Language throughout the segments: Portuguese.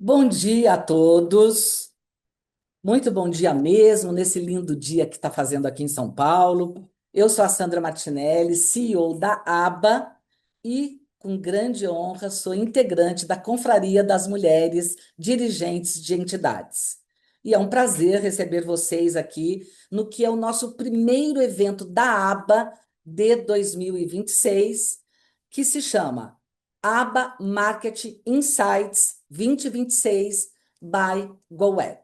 Bom dia a todos. Muito bom dia mesmo, nesse lindo dia que está fazendo aqui em São Paulo. Eu sou a Sandra Martinelli, CEO da ABA e, com grande honra, sou integrante da Confraria das Mulheres Dirigentes de Entidades. E é um prazer receber vocês aqui no que é o nosso primeiro evento da ABA de 2026, que se chama ABA Marketing Insights 2026 by GoEd.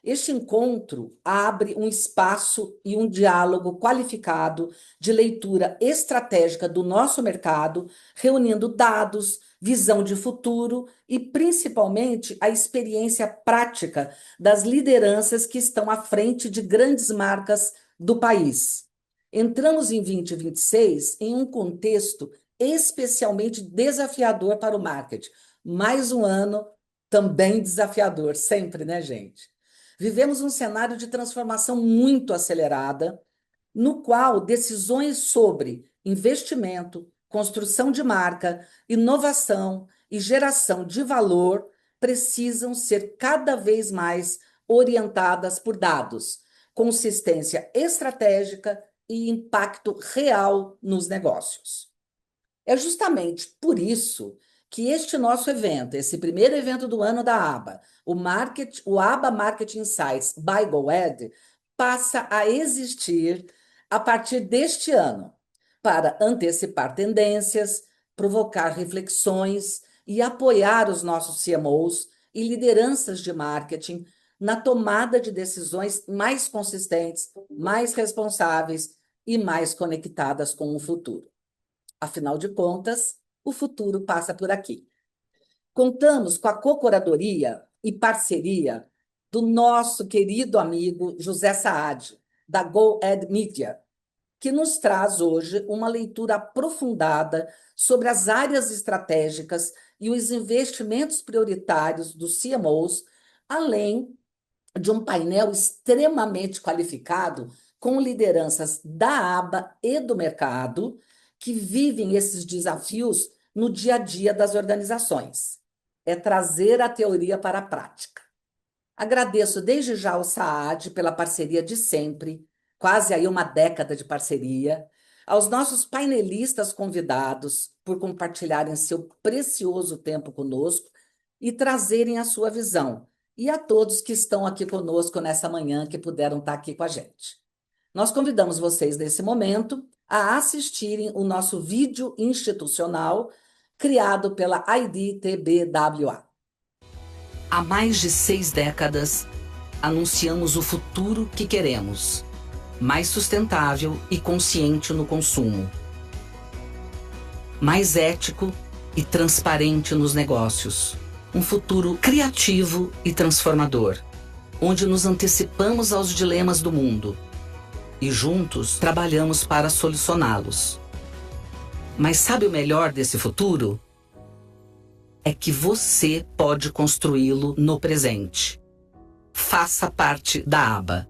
Este encontro abre um espaço e um diálogo qualificado de leitura estratégica do nosso mercado, reunindo dados, visão de futuro e, principalmente, a experiência prática das lideranças que estão à frente de grandes marcas do país. Entramos em 2026 em um contexto especialmente desafiador para o marketing. Mais um ano também desafiador, sempre, né, gente? Vivemos um cenário de transformação muito acelerada, no qual decisões sobre investimento, construção de marca, inovação e geração de valor precisam ser cada vez mais orientadas por dados, consistência estratégica e impacto real nos negócios. É justamente por isso que este nosso evento, esse primeiro evento do ano da ABA, o ABA Marketing Insights by GoEd, passa a existir a partir deste ano, para antecipar tendências, provocar reflexões e apoiar os nossos CMOs e lideranças de marketing na tomada de decisões mais consistentes, mais responsáveis e mais conectadas com o futuro. Afinal de contas, o futuro passa por aqui. Contamos com a co-curadoria e parceria do nosso querido amigo José Saad, da GoEd Media, que nos traz hoje uma leitura aprofundada sobre as áreas estratégicas e os investimentos prioritários dos CMOs, além de um painel extremamente qualificado com lideranças da aba e do mercado que vivem esses desafios no dia a dia das organizações. É trazer a teoria para a prática. Agradeço desde já ao Saad pela parceria de sempre, quase aí uma década de parceria, aos nossos painelistas convidados por compartilharem seu precioso tempo conosco e trazerem a sua visão, e a todos que estão aqui conosco nessa manhã, que puderam estar aqui com a gente. Nós convidamos vocês, nesse momento, a assistirem o nosso vídeo institucional criado pela IDTBWA. Há mais de 6 décadas, anunciamos o futuro que queremos, mais sustentável e consciente no consumo, mais ético e transparente nos negócios, um futuro criativo e transformador, onde nos antecipamos aos dilemas do mundo e juntos trabalhamos para solucioná-los. Mas sabe o melhor desse futuro? É que você pode construí-lo no presente. Faça parte da ABA.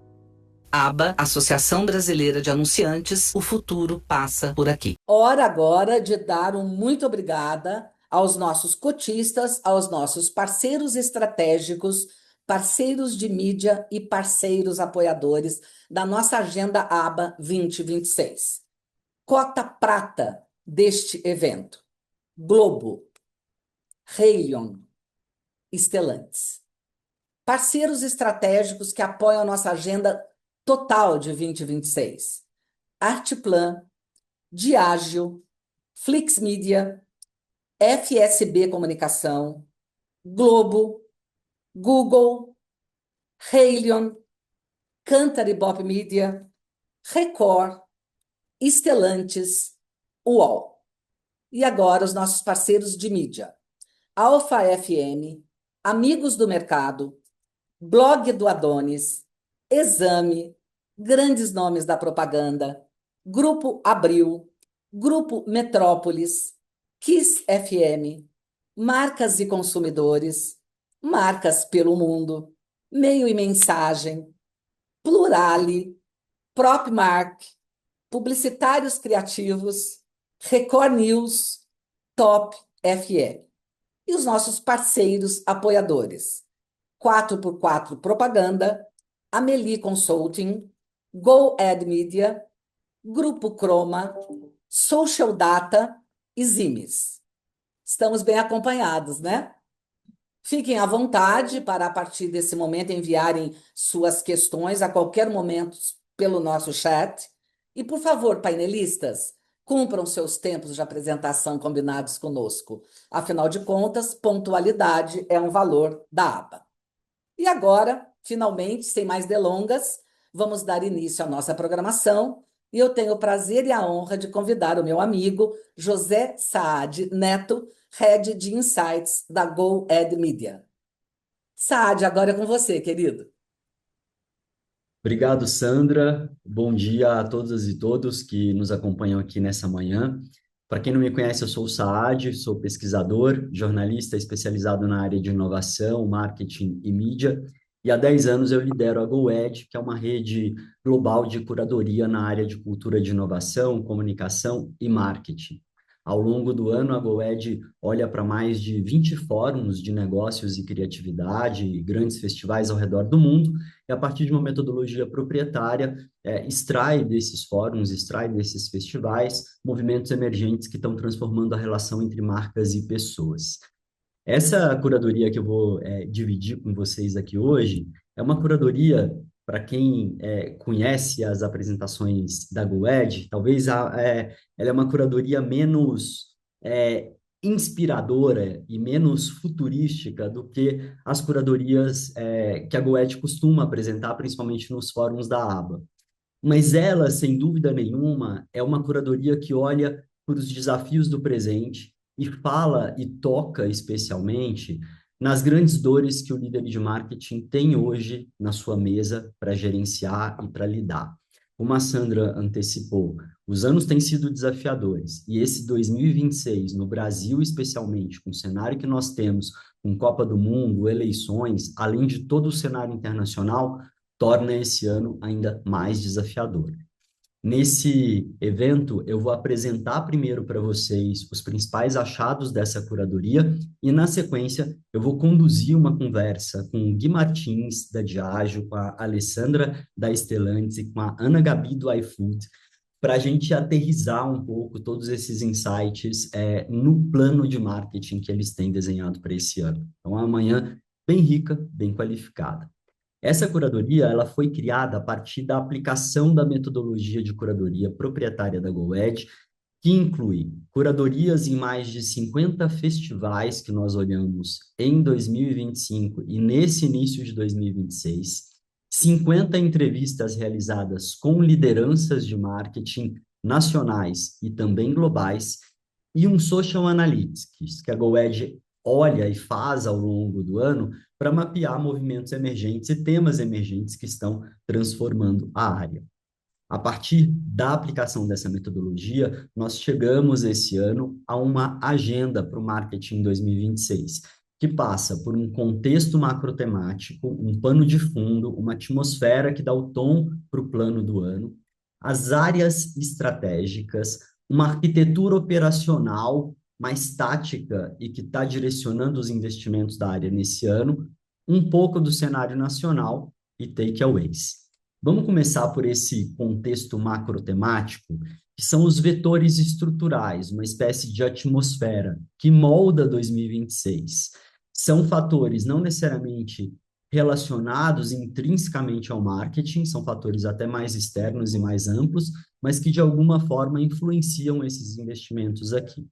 ABA, Associação Brasileira de Anunciantes, o futuro passa por aqui. Hora agora de dar um muito obrigada aos nossos cotistas, aos nossos parceiros estratégicos, parceiros de mídia e parceiros apoiadores da nossa Agenda ABA 2026. Cota prata deste evento: Globo, Haleon, Stellantis. Parceiros estratégicos que apoiam a nossa agenda total de 2026. Artplan, Diageo, Flix Media, FSB Comunicação, Globo, Google, Haleon, Cantar e Bop Media, Record, Stellantis, UOL. E agora os nossos parceiros de mídia: Alfa FM, Amigos do Mercado, Blog do Adonis, Exame, grandes nomes da propaganda, Grupo Abril, Grupo Metrópolis, Kiss FM, Marcas e Consumidores, Marcas pelo Mundo, Meio e Mensagem, Plurale, Propmark, Publicitários Criativos, Record News, Top FM. e os nossos parceiros apoiadores. 4x4 Propaganda, Amelie Consulting, Go Ad Media, Grupo Croma, Social Data e Zimes. Estamos bem acompanhados, né? Fiquem à vontade para, a partir desse momento, enviarem suas questões a qualquer momento pelo nosso chat. E, por favor, painelistas, cumpram seus tempos de apresentação combinados conosco. Afinal de contas, pontualidade é um valor da aba. E agora, finalmente, sem mais delongas, vamos dar início à nossa programação. E eu tenho o prazer e a honra de convidar o meu amigo José Saad Neto, Head de Insights da Go Ad Media. Saad, agora é com você, querido. Obrigado, Sandra. Bom dia a todas e todos que nos acompanham aqui nessa manhã. Para quem não me conhece, eu sou o Saad, sou pesquisador, jornalista especializado na área de inovação, marketing e mídia. E há 10 anos eu lidero a GoEd, que é uma rede global de curadoria na área de cultura de inovação, comunicação e marketing. Ao longo do ano, a GoEd olha para mais de 20 fóruns de negócios e criatividade e grandes festivais ao redor do mundo, e a partir de uma metodologia proprietária, extrai desses fóruns, extrai desses festivais, movimentos emergentes que estão transformando a relação entre marcas e pessoas. Essa curadoria que eu vou dividir com vocês aqui hoje é uma curadoria, para quem conhece as apresentações da GoEd, talvez ela é uma curadoria menos inspiradora e menos futurística do que as curadorias que a GoEd costuma apresentar, principalmente nos fóruns da aba. Mas ela, sem dúvida nenhuma, é uma curadoria que olha para os desafios do presente e fala e toca especialmente nas grandes dores que o líder de marketing tem hoje na sua mesa para gerenciar e para lidar. Como a Sandra antecipou, os anos têm sido desafiadores e esse 2026, no Brasil especialmente, com o cenário que nós temos, com Copa do Mundo, eleições, além de todo o cenário internacional, torna esse ano ainda mais desafiador. Nesse evento, eu vou apresentar primeiro para vocês os principais achados dessa curadoria e, na sequência, eu vou conduzir uma conversa com o Gui Martins, da Diageo, com a Alessandra, da Stellantis e com a Ana Gabi, do iFood, para a gente aterrizar um pouco todos esses insights no plano de marketing que eles têm desenhado para esse ano. Então, amanhã bem rica, bem qualificada. Essa curadoria ela foi criada a partir da aplicação da metodologia de curadoria proprietária da GoEd, que inclui curadorias em mais de 50 festivais que nós olhamos em 2025 e nesse início de 2026, 50 entrevistas realizadas com lideranças de marketing nacionais e também globais, e um Social Analytics, que a GoEd olha e faz ao longo do ano para mapear movimentos emergentes e temas emergentes que estão transformando a área. A partir da aplicação dessa metodologia, nós chegamos esse ano a uma agenda para o marketing 2026, que passa por um contexto macrotemático, um pano de fundo, uma atmosfera que dá o tom para o plano do ano, as áreas estratégicas, uma arquitetura operacional mais tática e que está direcionando os investimentos da área nesse ano, um pouco do cenário nacional e takeaways. Vamos começar por esse contexto macrotemático, que são os vetores estruturais, uma espécie de atmosfera que molda 2026. São fatores não necessariamente relacionados intrinsecamente ao marketing, são fatores até mais externos e mais amplos, mas que de alguma forma influenciam esses investimentos aqui.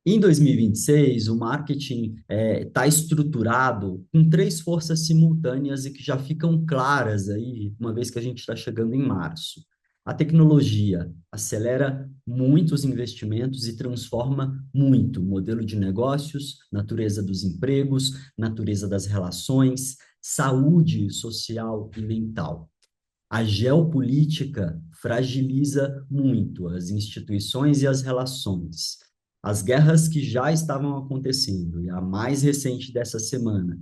Em 2026, o marketing está estruturado com três forças simultâneas e que já ficam claras aí, uma vez que a gente está chegando em março. A tecnologia acelera muito os investimentos e transforma muito o modelo de negócios, natureza dos empregos, natureza das relações, saúde social e mental. A geopolítica fragiliza muito as instituições e as relações. As guerras que já estavam acontecendo, e a mais recente dessa semana,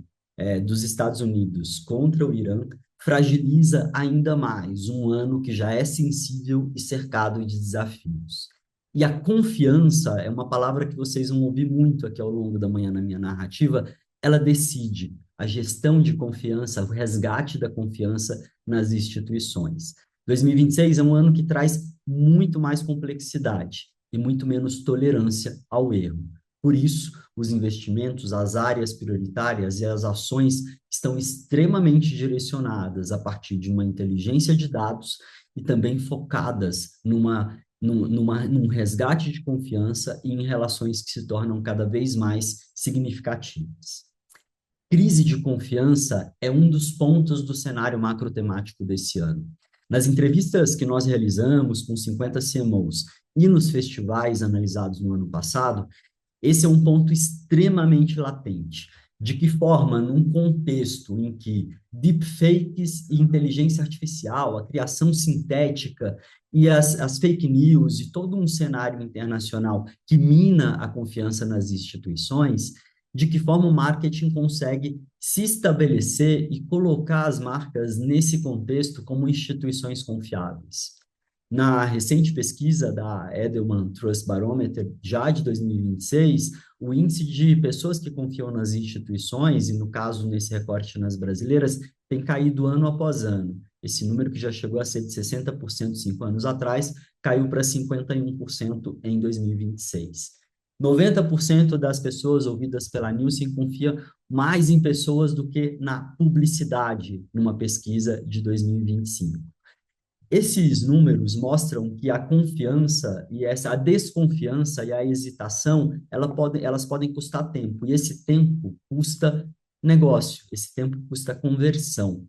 dos Estados Unidos contra o Irã, fragiliza ainda mais um ano que já é sensível e cercado de desafios. E a confiança é uma palavra que vocês vão ouvir muito aqui ao longo da manhã na minha narrativa. Ela decide a gestão de confiança, o resgate da confiança nas instituições. 2026 é um ano que traz muito mais complexidade e muito menos tolerância ao erro. Por isso, os investimentos, as áreas prioritárias e as ações estão extremamente direcionadas a partir de uma inteligência de dados e também focadas num resgate de confiança e em relações que se tornam cada vez mais significativas. Crise de confiança é um dos pontos do cenário macrotemático desse ano. Nas entrevistas que nós realizamos com 50 CMOs e nos festivais analisados no ano passado, esse é um ponto extremamente latente. De que forma, num contexto em que deepfakes e inteligência artificial, a criação sintética e as fake news e todo um cenário internacional que mina a confiança nas instituições, de que forma o marketing consegue se estabelecer e colocar as marcas nesse contexto como instituições confiáveis. Na recente pesquisa da Edelman Trust Barometer, já de 2026, o índice de pessoas que confiam nas instituições, e no caso, nesse recorte nas brasileiras, tem caído ano após ano. Esse número, que já chegou a ser de 60% 5 anos atrás, caiu para 51% em 2026. 90% das pessoas ouvidas pela Nielsen confia mais em pessoas do que na publicidade, numa pesquisa de 2025. Esses números mostram que a confiança e a desconfiança e a hesitação, elas podem custar tempo, e esse tempo custa negócio, esse tempo custa conversão.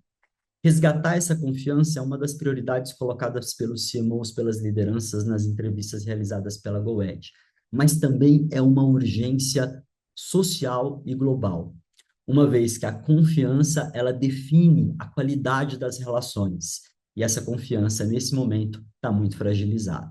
Resgatar essa confiança é uma das prioridades colocadas pelos CMOs, pelas lideranças nas entrevistas realizadas pela GoEd, mas também é uma urgência social e global, uma vez que a confiança, ela define a qualidade das relações, e essa confiança, nesse momento, está muito fragilizada.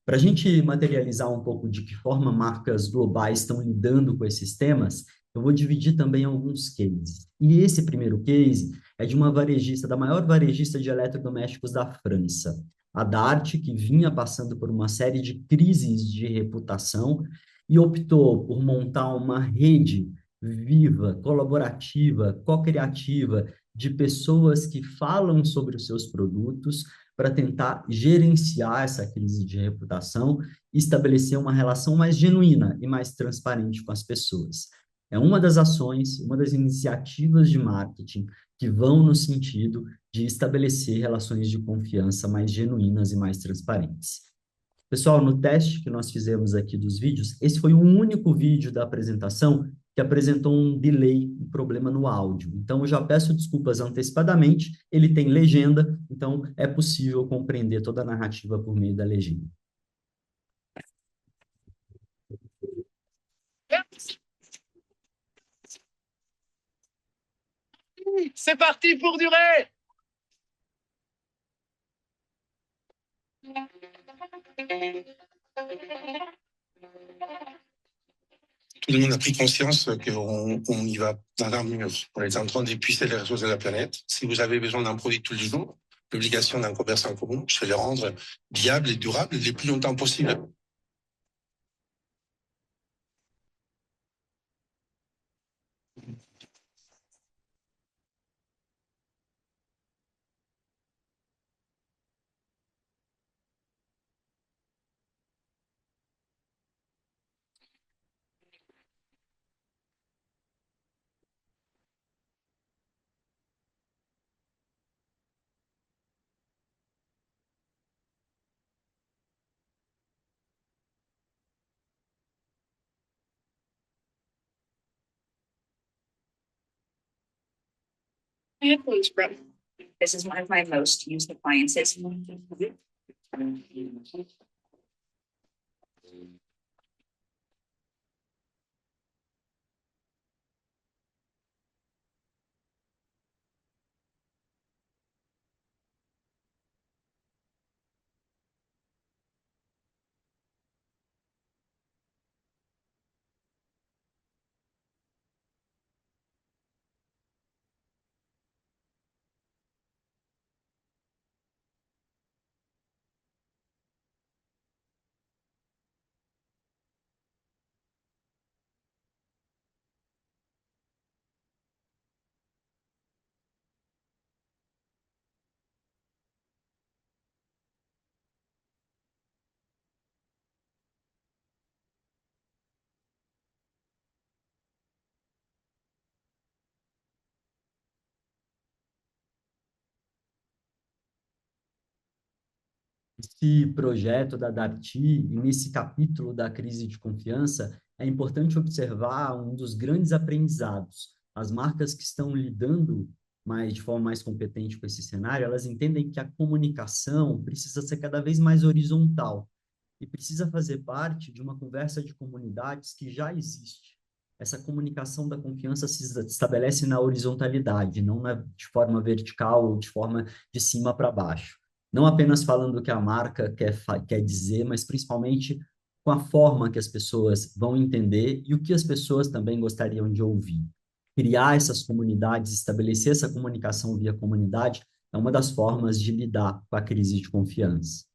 Para a gente materializar um pouco de que forma marcas globais estão lidando com esses temas, eu vou dividir também alguns cases. E esse primeiro case é de uma varejista, da maior varejista de eletrodomésticos da França, a Dart, que vinha passando por uma série de crises de reputação e optou por montar uma rede viva, colaborativa, co-criativa de pessoas que falam sobre os seus produtos para tentar gerenciar essa crise de reputação e estabelecer uma relação mais genuína e mais transparente com as pessoas. É uma das ações, uma das iniciativas de marketing que vão no sentido de estabelecer relações de confiança mais genuínas e mais transparentes. Pessoal, no teste que nós fizemos aqui dos vídeos, esse foi o único vídeo da apresentação que apresentou um delay, um problema no áudio. Então, eu já peço desculpas antecipadamente, ele tem legenda, então é possível compreender toda a narrativa por meio da legenda. C'est parti pour durer. Tout le monde a pris conscience qu'on y va dans l'armure. On est en train d'épuiser les ressources de la planète. Si vous avez besoin d'un produit tous les jours, l'obligation d'un commerce en commun, c'est de le rendre viable et durable le plus longtemps possible. This is one of my most used appliances. Esse projeto da Darty, e nesse capítulo da crise de confiança, é importante observar um dos grandes aprendizados. As marcas que estão lidando de forma mais competente com esse cenário, elas entendem que a comunicação precisa ser cada vez mais horizontal e precisa fazer parte de uma conversa de comunidades que já existe. Essa comunicação da confiança se estabelece na horizontalidade, não de forma vertical ou de forma de cima para baixo. Não apenas falando o que a marca quer dizer, mas principalmente com a forma que as pessoas vão entender e o que as pessoas também gostariam de ouvir. Criar essas comunidades, estabelecer essa comunicação via comunidade, é uma das formas de lidar com a crise de confiança.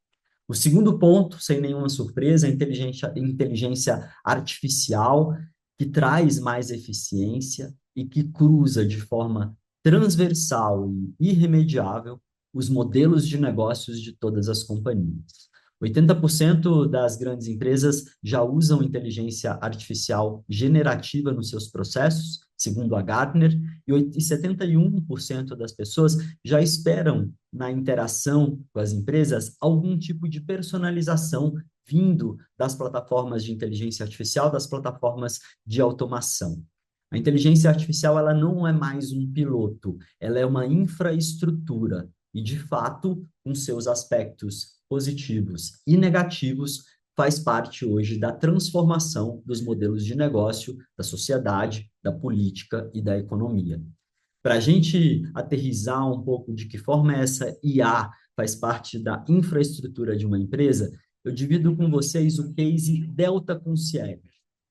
O segundo ponto, sem nenhuma surpresa, é a inteligência artificial, que traz mais eficiência e que cruza de forma transversal e irremediável os modelos de negócios de todas as companhias. 80% das grandes empresas já usam inteligência artificial generativa nos seus processos, segundo a Gartner, e 71% das pessoas já esperam na interação com as empresas algum tipo de personalização vindo das plataformas de inteligência artificial, das plataformas de automação. A inteligência artificial ela não é mais um piloto, ela é uma infraestrutura e, de fato, com seus aspectos positivos e negativos, faz parte hoje da transformação dos modelos de negócio, da sociedade, da política e da economia. Para a gente aterrizar um pouco de que forma essa IA faz parte da infraestrutura de uma empresa, eu divido com vocês o case Delta Concierge.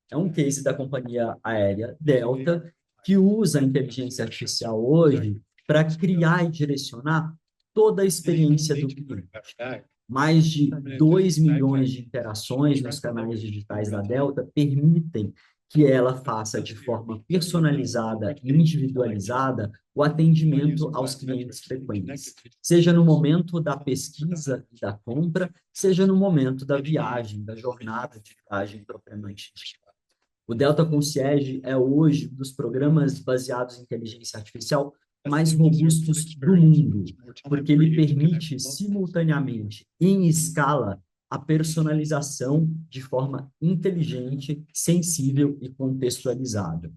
É um case da companhia aérea Delta, que usa a inteligência artificial hoje para criar e direcionar toda a experiência do cliente. Mais de 2 milhões de interações nos canais digitais da Delta permitem que ela faça de forma personalizada e individualizada o atendimento aos clientes frequentes, seja no momento da pesquisa e da compra, seja no momento da viagem, da jornada de viagem propriamente dita. O Delta Concierge é hoje um dos programas baseados em inteligência artificial mais robustos do mundo, porque ele permite simultaneamente, em escala, a personalização de forma inteligente, sensível e contextualizada.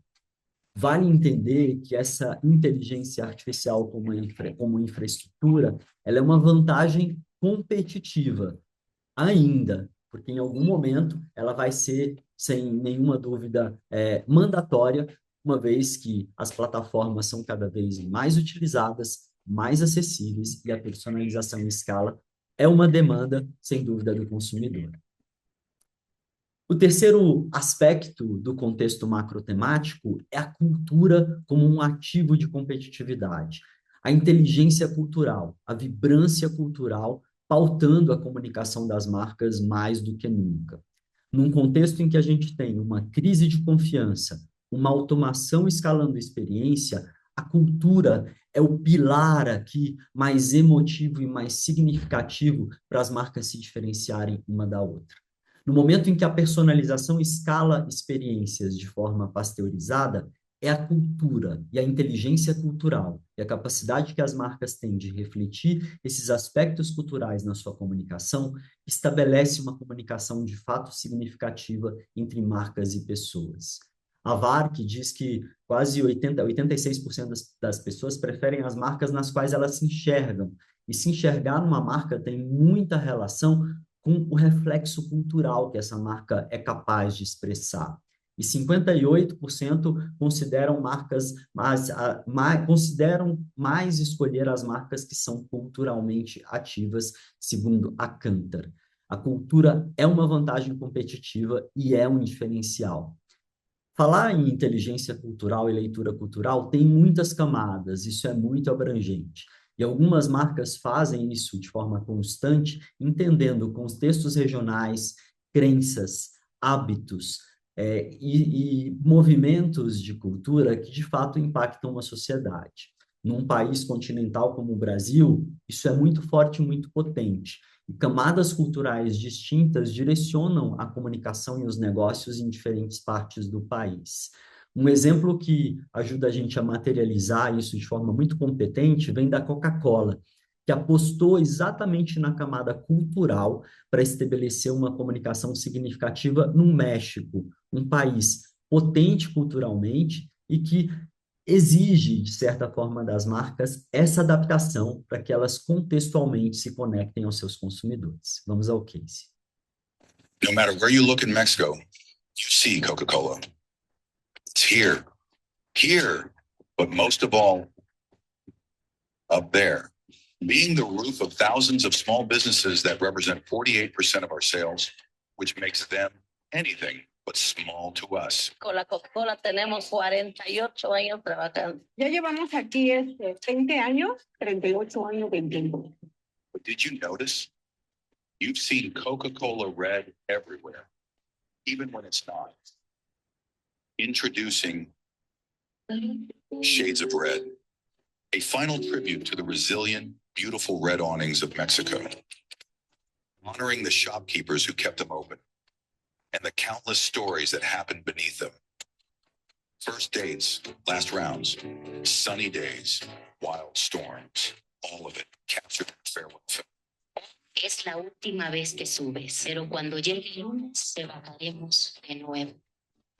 Vale entender que essa inteligência artificial como infraestrutura, ela é uma vantagem competitiva ainda, porque em algum momento ela vai ser, sem nenhuma dúvida, mandatória, uma vez que as plataformas são cada vez mais utilizadas, mais acessíveis e a personalização em escala é uma demanda, sem dúvida, do consumidor. O terceiro aspecto do contexto macrotemático é a cultura como um ativo de competitividade. A inteligência cultural, a vibrância cultural, pautando a comunicação das marcas mais do que nunca. Num contexto em que a gente tem uma crise de confiança, uma automação escalando experiência, a cultura é o pilar aqui mais emotivo e mais significativo para as marcas se diferenciarem uma da outra. No momento em que a personalização escala experiências de forma pasteurizada, é a cultura e a inteligência cultural e a capacidade que as marcas têm de refletir esses aspectos culturais na sua comunicação estabelece uma comunicação de fato significativa entre marcas e pessoas. A VARC diz que quase 86% das pessoas preferem as marcas nas quais elas se enxergam. E se enxergar numa marca tem muita relação com o reflexo cultural que essa marca é capaz de expressar. E 58% consideram mais escolher as marcas que são culturalmente ativas, segundo a Kantar. A cultura é uma vantagem competitiva e é um diferencial. Falar em inteligência cultural e leitura cultural tem muitas camadas, isso é muito abrangente. E algumas marcas fazem isso de forma constante, entendendo contextos regionais, crenças, hábitos e movimentos de cultura que, de fato, impactam uma sociedade. Num país continental como o Brasil, isso é muito forte e muito potente. E camadas culturais distintas direcionam a comunicação e os negócios em diferentes partes do país. Um exemplo que ajuda a gente a materializar isso de forma muito competente vem da Coca-Cola, que apostou exatamente na camada cultural para estabelecer uma comunicação significativa no México, um país potente culturalmente e que exige, de certa forma, das marcas essa adaptação para que elas contextualmente se conectem aos seus consumidores. Vamos ao case. No matter where you look in Mexico, you see Coca-Cola. It's here, but most of all, up there, being the roof of thousands of small businesses that represent 48% of our sales, which makes them anything but small to us. Con la Coca-Cola tenemos 48 años trabajando. Ya llevamos aquí 20 años, 38 años vendiendo. But did you notice? You've seen Coca-Cola red everywhere, even when it's not. Introducing Shades of Red, a final tribute to the resilient, beautiful red awnings of Mexico, honoring the shopkeepers who kept them open and the countless stories that happened beneath them. First dates, last rounds, sunny days, wild storms, all of it captured in farewell film. Es la última vez que subes, pero cuando llegue el lunes te bajaremos de nuevo.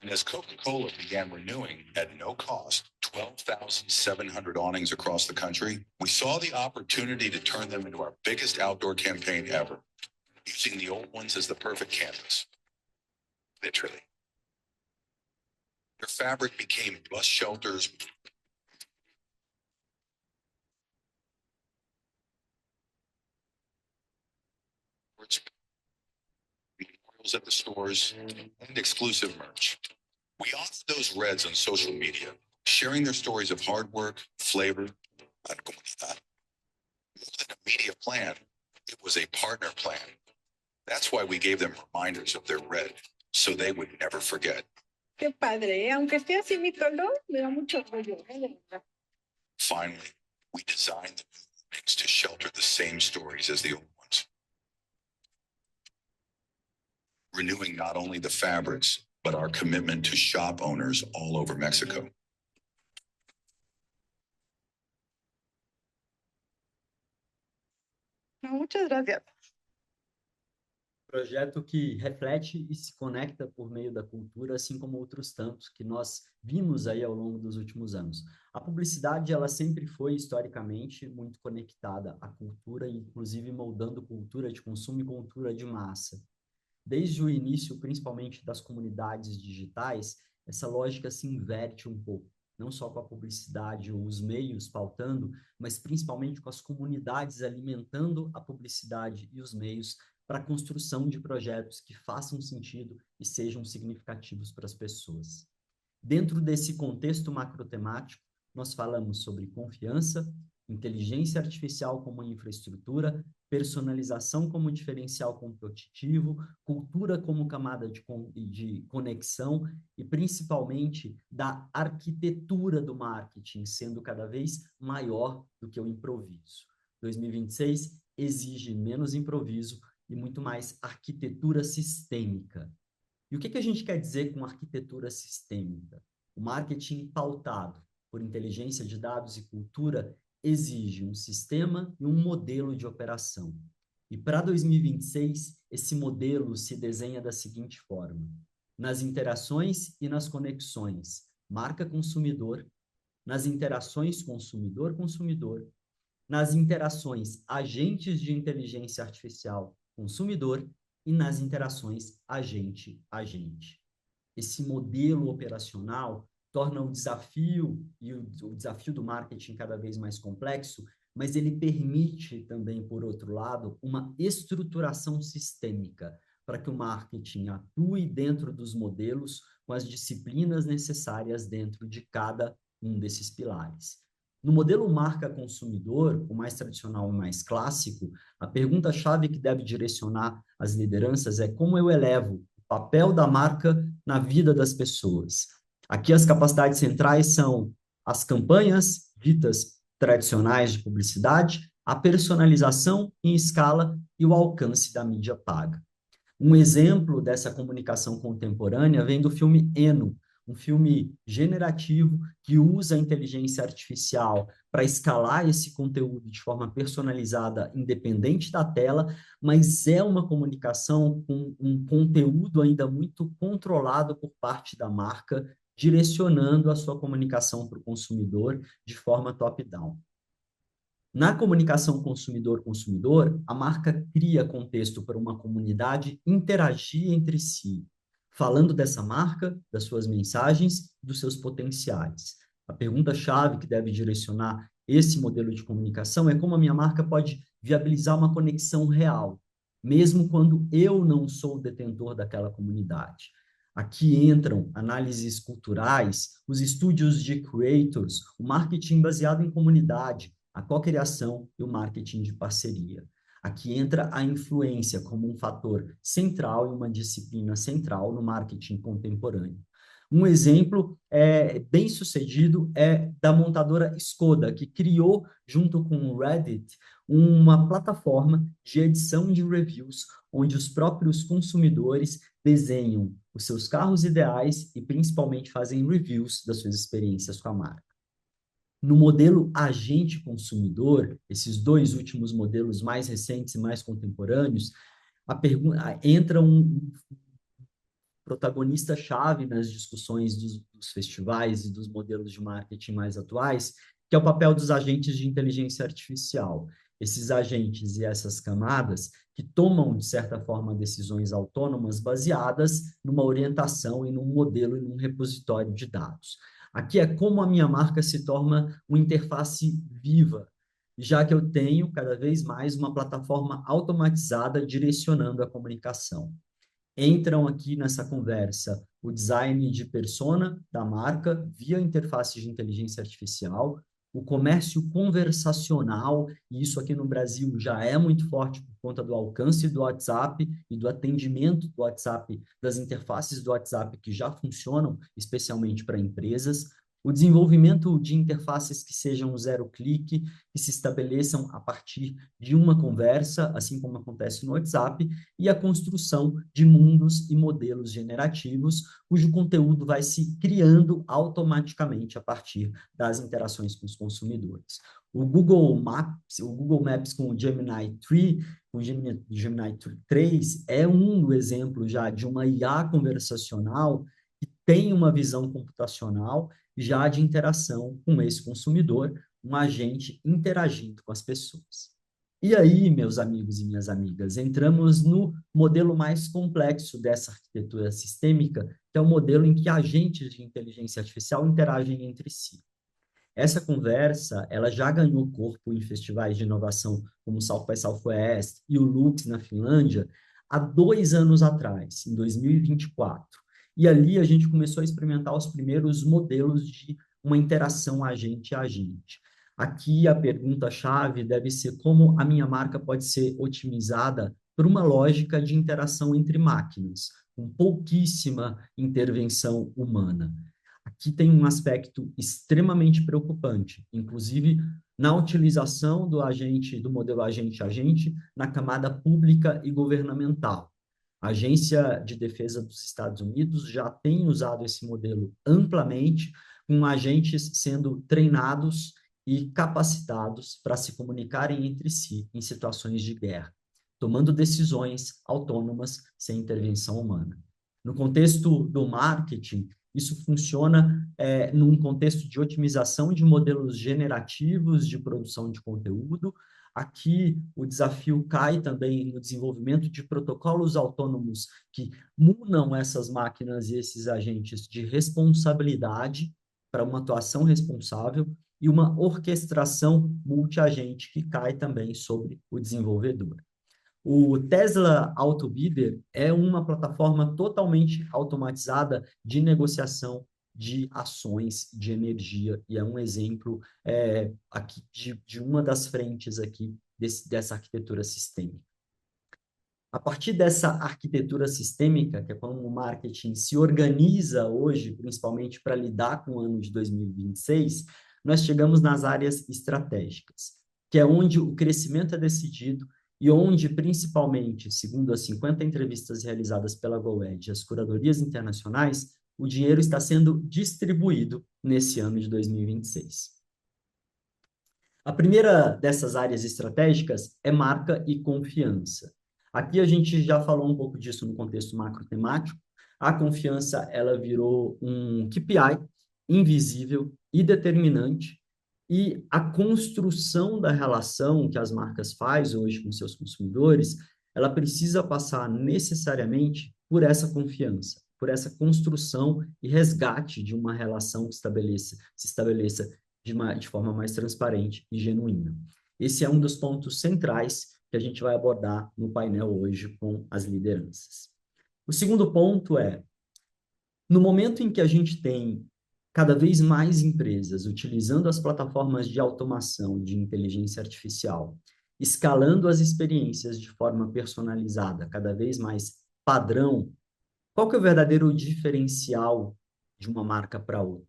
And as Coca-Cola began renewing at no cost 12,700 awnings across the country, we saw the opportunity to turn them into our biggest outdoor campaign ever, using the old ones as the perfect canvas. Literally. Their fabric became bus shelters, memorials at the stores, and exclusive merch. We offered those reds on social media, sharing their stories of hard work, flavor, and comunidad. More than a media plan, it was a partner plan. That's why we gave them reminders of their red, so they would never forget. Qué padre, aunque esté así mi color, me da mucho orgullo. Finally, we designed the new things to shelter the same stories as the old ones. Renewing not only the fabrics, but our commitment to shop owners all over Mexico. No, muchas gracias. Projeto que reflete e se conecta por meio da cultura, assim como outros tantos que nós vimos aí ao longo dos últimos anos. A publicidade, ela sempre foi, historicamente, muito conectada à cultura, inclusive moldando cultura de consumo e cultura de massa. Desde o início, principalmente das comunidades digitais, essa lógica se inverte um pouco, não só com a publicidade ou os meios pautando, mas principalmente com as comunidades alimentando a publicidade e os meios para a construção de projetos que façam sentido e sejam significativos para as pessoas. Dentro desse contexto macrotemático, nós falamos sobre confiança, inteligência artificial como infraestrutura, personalização como diferencial competitivo, cultura como camada de conexão e, principalmente, da arquitetura do marketing sendo cada vez maior do que o improviso. 2026 exige menos improviso e muito mais arquitetura sistêmica. E o que a gente quer dizer com arquitetura sistêmica? O marketing pautado por inteligência de dados e cultura exige um sistema e um modelo de operação. E para 2026, esse modelo se desenha da seguinte forma: nas interações e nas conexões marca-consumidor, nas interações consumidor-consumidor, nas interações agentes de inteligência artificial consumidor e nas interações agente-agente. Esse modelo operacional torna o desafio do marketing cada vez mais complexo, mas ele permite também, por outro lado, uma estruturação sistêmica para que o marketing atue dentro dos modelos com as disciplinas necessárias dentro de cada um desses pilares. No modelo marca-consumidor, o mais tradicional e mais clássico, a pergunta-chave que deve direcionar as lideranças é como eu elevo o papel da marca na vida das pessoas. Aqui as capacidades centrais são as campanhas ditas tradicionais de publicidade, a personalização em escala e o alcance da mídia paga. Um exemplo dessa comunicação contemporânea vem do filme Eno, um filme generativo que usa a inteligência artificial para escalar esse conteúdo de forma personalizada, independente da tela, mas é uma comunicação com um conteúdo ainda muito controlado por parte da marca, direcionando a sua comunicação para o consumidor de forma top-down. Na comunicação consumidor-consumidor, a marca cria contexto para uma comunidade interagir entre si, falando dessa marca, das suas mensagens, dos seus potenciais. A pergunta-chave que deve direcionar esse modelo de comunicação é como a minha marca pode viabilizar uma conexão real, mesmo quando eu não sou o detentor daquela comunidade. Aqui entram análises culturais, os estúdios de creators, o marketing baseado em comunidade, a cocriação e o marketing de parceria. Aqui entra a influência como um fator central e uma disciplina central no marketing contemporâneo. Um exemplo bem sucedido é da montadora Škoda, que criou, junto com o Reddit, uma plataforma de edição de reviews, onde os próprios consumidores desenham os seus carros ideais e principalmente fazem reviews das suas experiências com a marca. No modelo agente consumidor, esses dois últimos modelos mais recentes e mais contemporâneos, entra um protagonista-chave nas discussões dos festivais e dos modelos de marketing mais atuais, que é o papel dos agentes de inteligência artificial. Esses agentes e essas camadas que tomam, de certa forma, decisões autônomas baseadas numa orientação e num modelo e num repositório de dados. Aqui é como a minha marca se torna uma interface viva, já que eu tenho cada vez mais uma plataforma automatizada direcionando a comunicação. Entram aqui nessa conversa o design de persona da marca via interface de inteligência artificial, o comércio conversacional, e isso aqui no Brasil já é muito forte por conta do alcance do WhatsApp e do atendimento do WhatsApp, das interfaces do WhatsApp que já funcionam, especialmente para empresas, o desenvolvimento de interfaces que sejam zero-clique, que se estabeleçam a partir de uma conversa, assim como acontece no WhatsApp, e a construção de mundos e modelos generativos, cujo conteúdo vai se criando automaticamente a partir das interações com os consumidores. O Google Maps com o Gemini 3, com o Gemini 3, é um exemplo já de uma IA conversacional que tem uma visão computacional já de interação com esse consumidor, um agente interagindo com as pessoas. E aí, meus amigos e minhas amigas, entramos no modelo mais complexo dessa arquitetura sistêmica, que é o modelo em que agentes de inteligência artificial interagem entre si. Essa conversa, ela já ganhou corpo em festivais de inovação como o South by Southwest e o Lux na Finlândia, há 2 anos atrás, em 2024. E ali a gente começou a experimentar os primeiros modelos de uma interação agente a agente. Aqui a pergunta-chave deve ser como a minha marca pode ser otimizada por uma lógica de interação entre máquinas, com pouquíssima intervenção humana. Aqui tem um aspecto extremamente preocupante, inclusive na utilização do modelo agente-agente na camada pública e governamental. A Agência de Defesa dos Estados Unidos já tem usado esse modelo amplamente, com agentes sendo treinados e capacitados para se comunicarem entre si em situações de guerra, tomando decisões autônomas sem intervenção humana. No contexto do marketing, isso funciona num contexto de otimização de modelos generativos de produção de conteúdo. Aqui, o desafio cai também no desenvolvimento de protocolos autônomos que munam essas máquinas e esses agentes de responsabilidade para uma atuação responsável e uma orquestração multiagente que cai também sobre o desenvolvedor. O Tesla Autobidder é uma plataforma totalmente automatizada de negociação de ações de energia e é um exemplo aqui de uma das frentes aqui dessa arquitetura sistêmica. A partir dessa arquitetura sistêmica, que é como o marketing se organiza hoje, principalmente para lidar com o ano de 2026, nós chegamos nas áreas estratégicas, que é onde o crescimento é decidido e onde, principalmente, segundo as 50 entrevistas realizadas pela GoEdge, as curadorias internacionais, o dinheiro está sendo distribuído nesse ano de 2026. A primeira dessas áreas estratégicas é marca e confiança. Aqui a gente já falou um pouco disso no contexto macrotemático. A confiança, ela virou um KPI invisível e determinante, e a construção da relação que as marcas faz hoje com seus consumidores, ela precisa passar necessariamente por essa confiança, por essa construção e resgate de uma relação que se estabeleça de forma mais transparente e genuína. Esse é um dos pontos centrais que a gente vai abordar no painel hoje com as lideranças. O segundo ponto é, no momento em que a gente tem cada vez mais empresas utilizando as plataformas de automação de inteligência artificial, escalando as experiências de forma personalizada, cada vez mais padrão, qual que é o verdadeiro diferencial de uma marca para outra?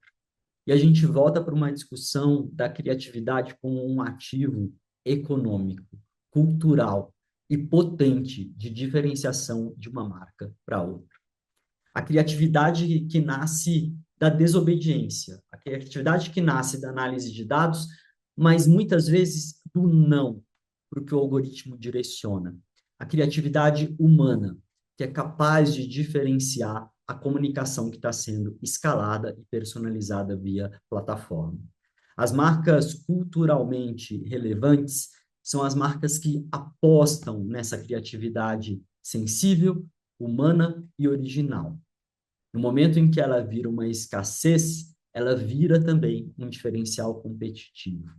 E a gente volta para uma discussão da criatividade como um ativo econômico, cultural e potente de diferenciação de uma marca para outra. A criatividade que nasce da desobediência, a criatividade que nasce da análise de dados, mas muitas vezes do não, para o que o algoritmo direciona. A criatividade humana, que é capaz de diferenciar a comunicação que está sendo escalada e personalizada via plataforma. As marcas culturalmente relevantes são as marcas que apostam nessa criatividade sensível, humana e original. No momento em que ela vira uma escassez, ela vira também um diferencial competitivo.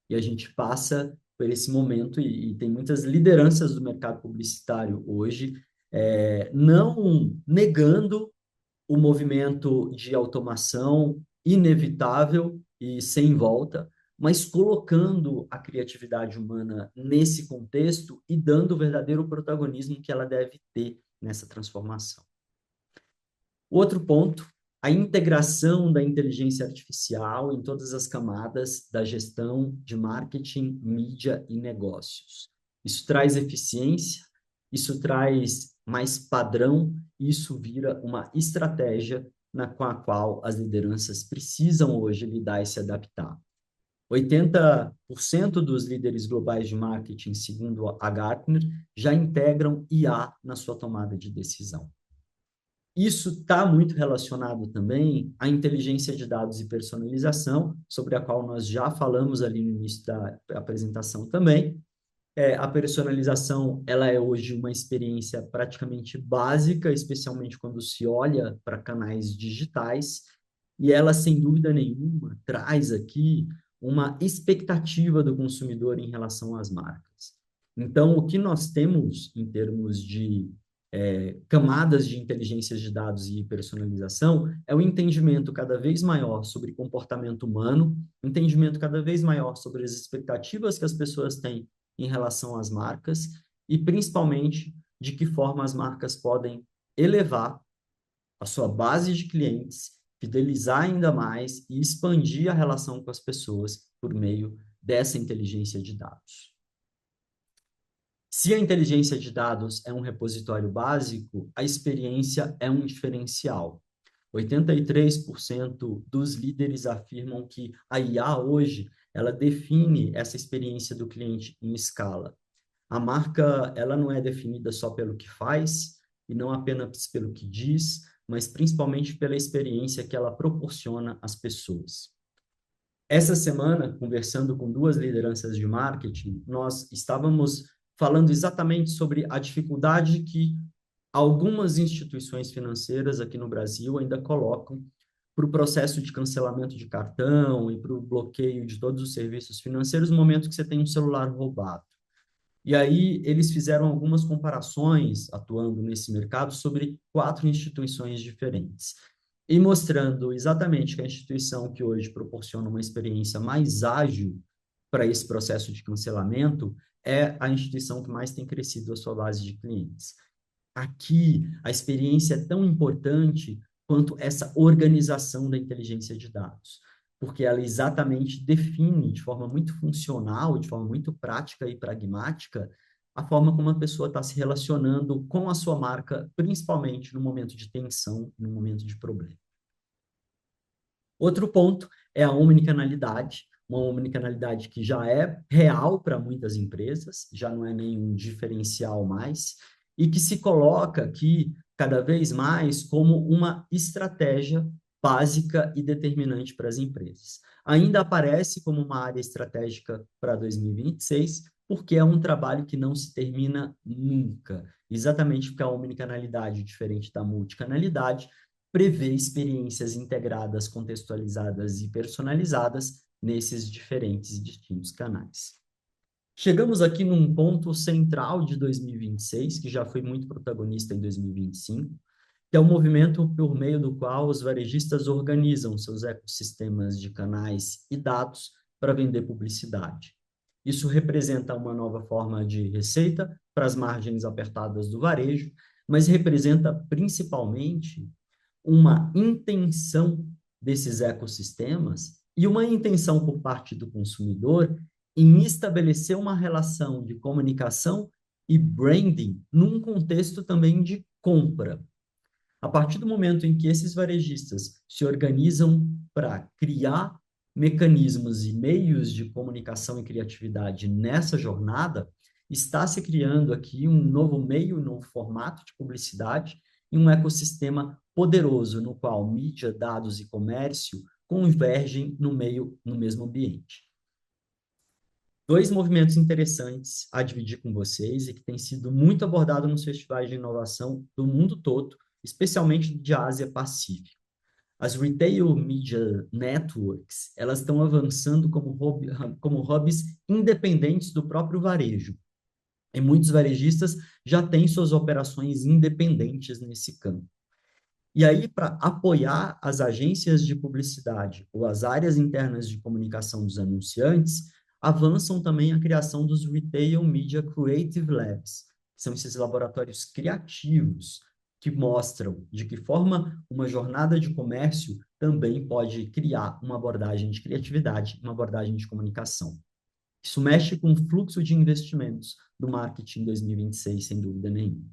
E a gente passa por esse momento, e tem muitas lideranças do mercado publicitário hoje, não negando o movimento de automação inevitável e sem volta, mas colocando a criatividade humana nesse contexto e dando o verdadeiro protagonismo que ela deve ter nessa transformação. O outro ponto, a integração da inteligência artificial em todas as camadas da gestão de marketing, mídia e negócios. Isso traz eficiência, isso traz mais padrão, isso vira uma estratégia com a qual as lideranças precisam hoje lidar e se adaptar. 80% dos líderes globais de marketing, segundo a Gartner, já integram IA na sua tomada de decisão. Isso está muito relacionado também à inteligência de dados e personalização, sobre a qual nós já falamos ali no início da apresentação também. A personalização, ela é hoje uma experiência praticamente básica, especialmente quando se olha para canais digitais, e ela, sem dúvida nenhuma, traz aqui uma expectativa do consumidor em relação às marcas. Então, o que nós temos em termos de camadas de inteligência de dados e personalização é o entendimento cada vez maior sobre comportamento humano, entendimento cada vez maior sobre as expectativas que as pessoas têm em relação às marcas e, principalmente, de que forma as marcas podem elevar a sua base de clientes, fidelizar ainda mais e expandir a relação com as pessoas por meio dessa inteligência de dados. Se a inteligência de dados é um repositório básico, a experiência é um diferencial. 83% dos líderes afirmam que a IA hoje, ela define essa experiência do cliente em escala. A marca, ela não é definida só pelo que faz, e não apenas pelo que diz, mas principalmente pela experiência que ela proporciona às pessoas. Essa semana, conversando com duas lideranças de marketing, nós estávamos falando exatamente sobre a dificuldade que algumas instituições financeiras aqui no Brasil ainda colocam para o processo de cancelamento de cartão e para o bloqueio de todos os serviços financeiros no momento que você tem um celular roubado. E aí eles fizeram algumas comparações, atuando nesse mercado, sobre 4 instituições diferentes. E mostrando exatamente que a instituição que hoje proporciona uma experiência mais ágil para esse processo de cancelamento é a instituição que mais tem crescido a sua base de clientes. Aqui, a experiência é tão importante quanto essa organização da inteligência de dados, porque ela exatamente define de forma muito funcional, de forma muito prática e pragmática, a forma como a pessoa está se relacionando com a sua marca, principalmente no momento de tensão, no momento de problema. Outro ponto é a omnicanalidade, uma omnicanalidade que já é real para muitas empresas, já não é nenhum diferencial mais, e que se coloca aqui cada vez mais como uma estratégia básica e determinante para as empresas. Ainda aparece como uma área estratégica para 2026, porque é um trabalho que não se termina nunca, exatamente porque a omnicanalidade, diferente da multicanalidade, prevê experiências integradas, contextualizadas e personalizadas nesses diferentes e distintos canais. Chegamos aqui num ponto central de 2026, que já foi muito protagonista em 2025, que é o movimento por meio do qual os varejistas organizam seus ecossistemas de canais e dados para vender publicidade. Isso representa uma nova forma de receita para as margens apertadas do varejo, mas representa principalmente uma intenção desses ecossistemas e uma intenção por parte do consumidor em estabelecer uma relação de comunicação e branding num contexto também de compra. A partir do momento em que esses varejistas se organizam para criar mecanismos e meios de comunicação e criatividade nessa jornada, está se criando aqui um novo meio, um novo formato de publicidade e um ecossistema poderoso no qual mídia, dados e comércio convergem no mesmo ambiente. Dois movimentos interessantes a dividir com vocês e que têm sido muito abordados nos festivais de inovação do mundo todo, especialmente de Ásia-Pacífico. As Retail Media Networks, elas estão avançando como hubs independentes do próprio varejo. E muitos varejistas já têm suas operações independentes nesse campo. E aí, para apoiar as agências de publicidade ou as áreas internas de comunicação dos anunciantes, avançam também a criação dos Retail Media Creative Labs, que são esses laboratórios criativos que mostram de que forma uma jornada de comércio também pode criar uma abordagem de criatividade, uma abordagem de comunicação. Isso mexe com o fluxo de investimentos do marketing 2026, sem dúvida nenhuma.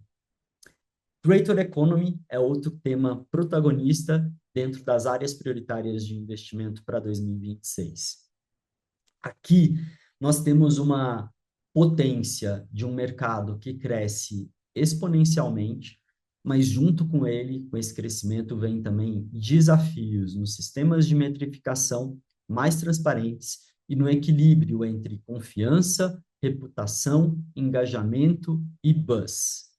Creator Economy é outro tema protagonista dentro das áreas prioritárias de investimento para 2026. Aqui nós temos uma potência de um mercado que cresce exponencialmente, mas junto com ele, com esse crescimento, vem também desafios nos sistemas de metrificação mais transparentes e no equilíbrio entre confiança, reputação, engajamento e buzz.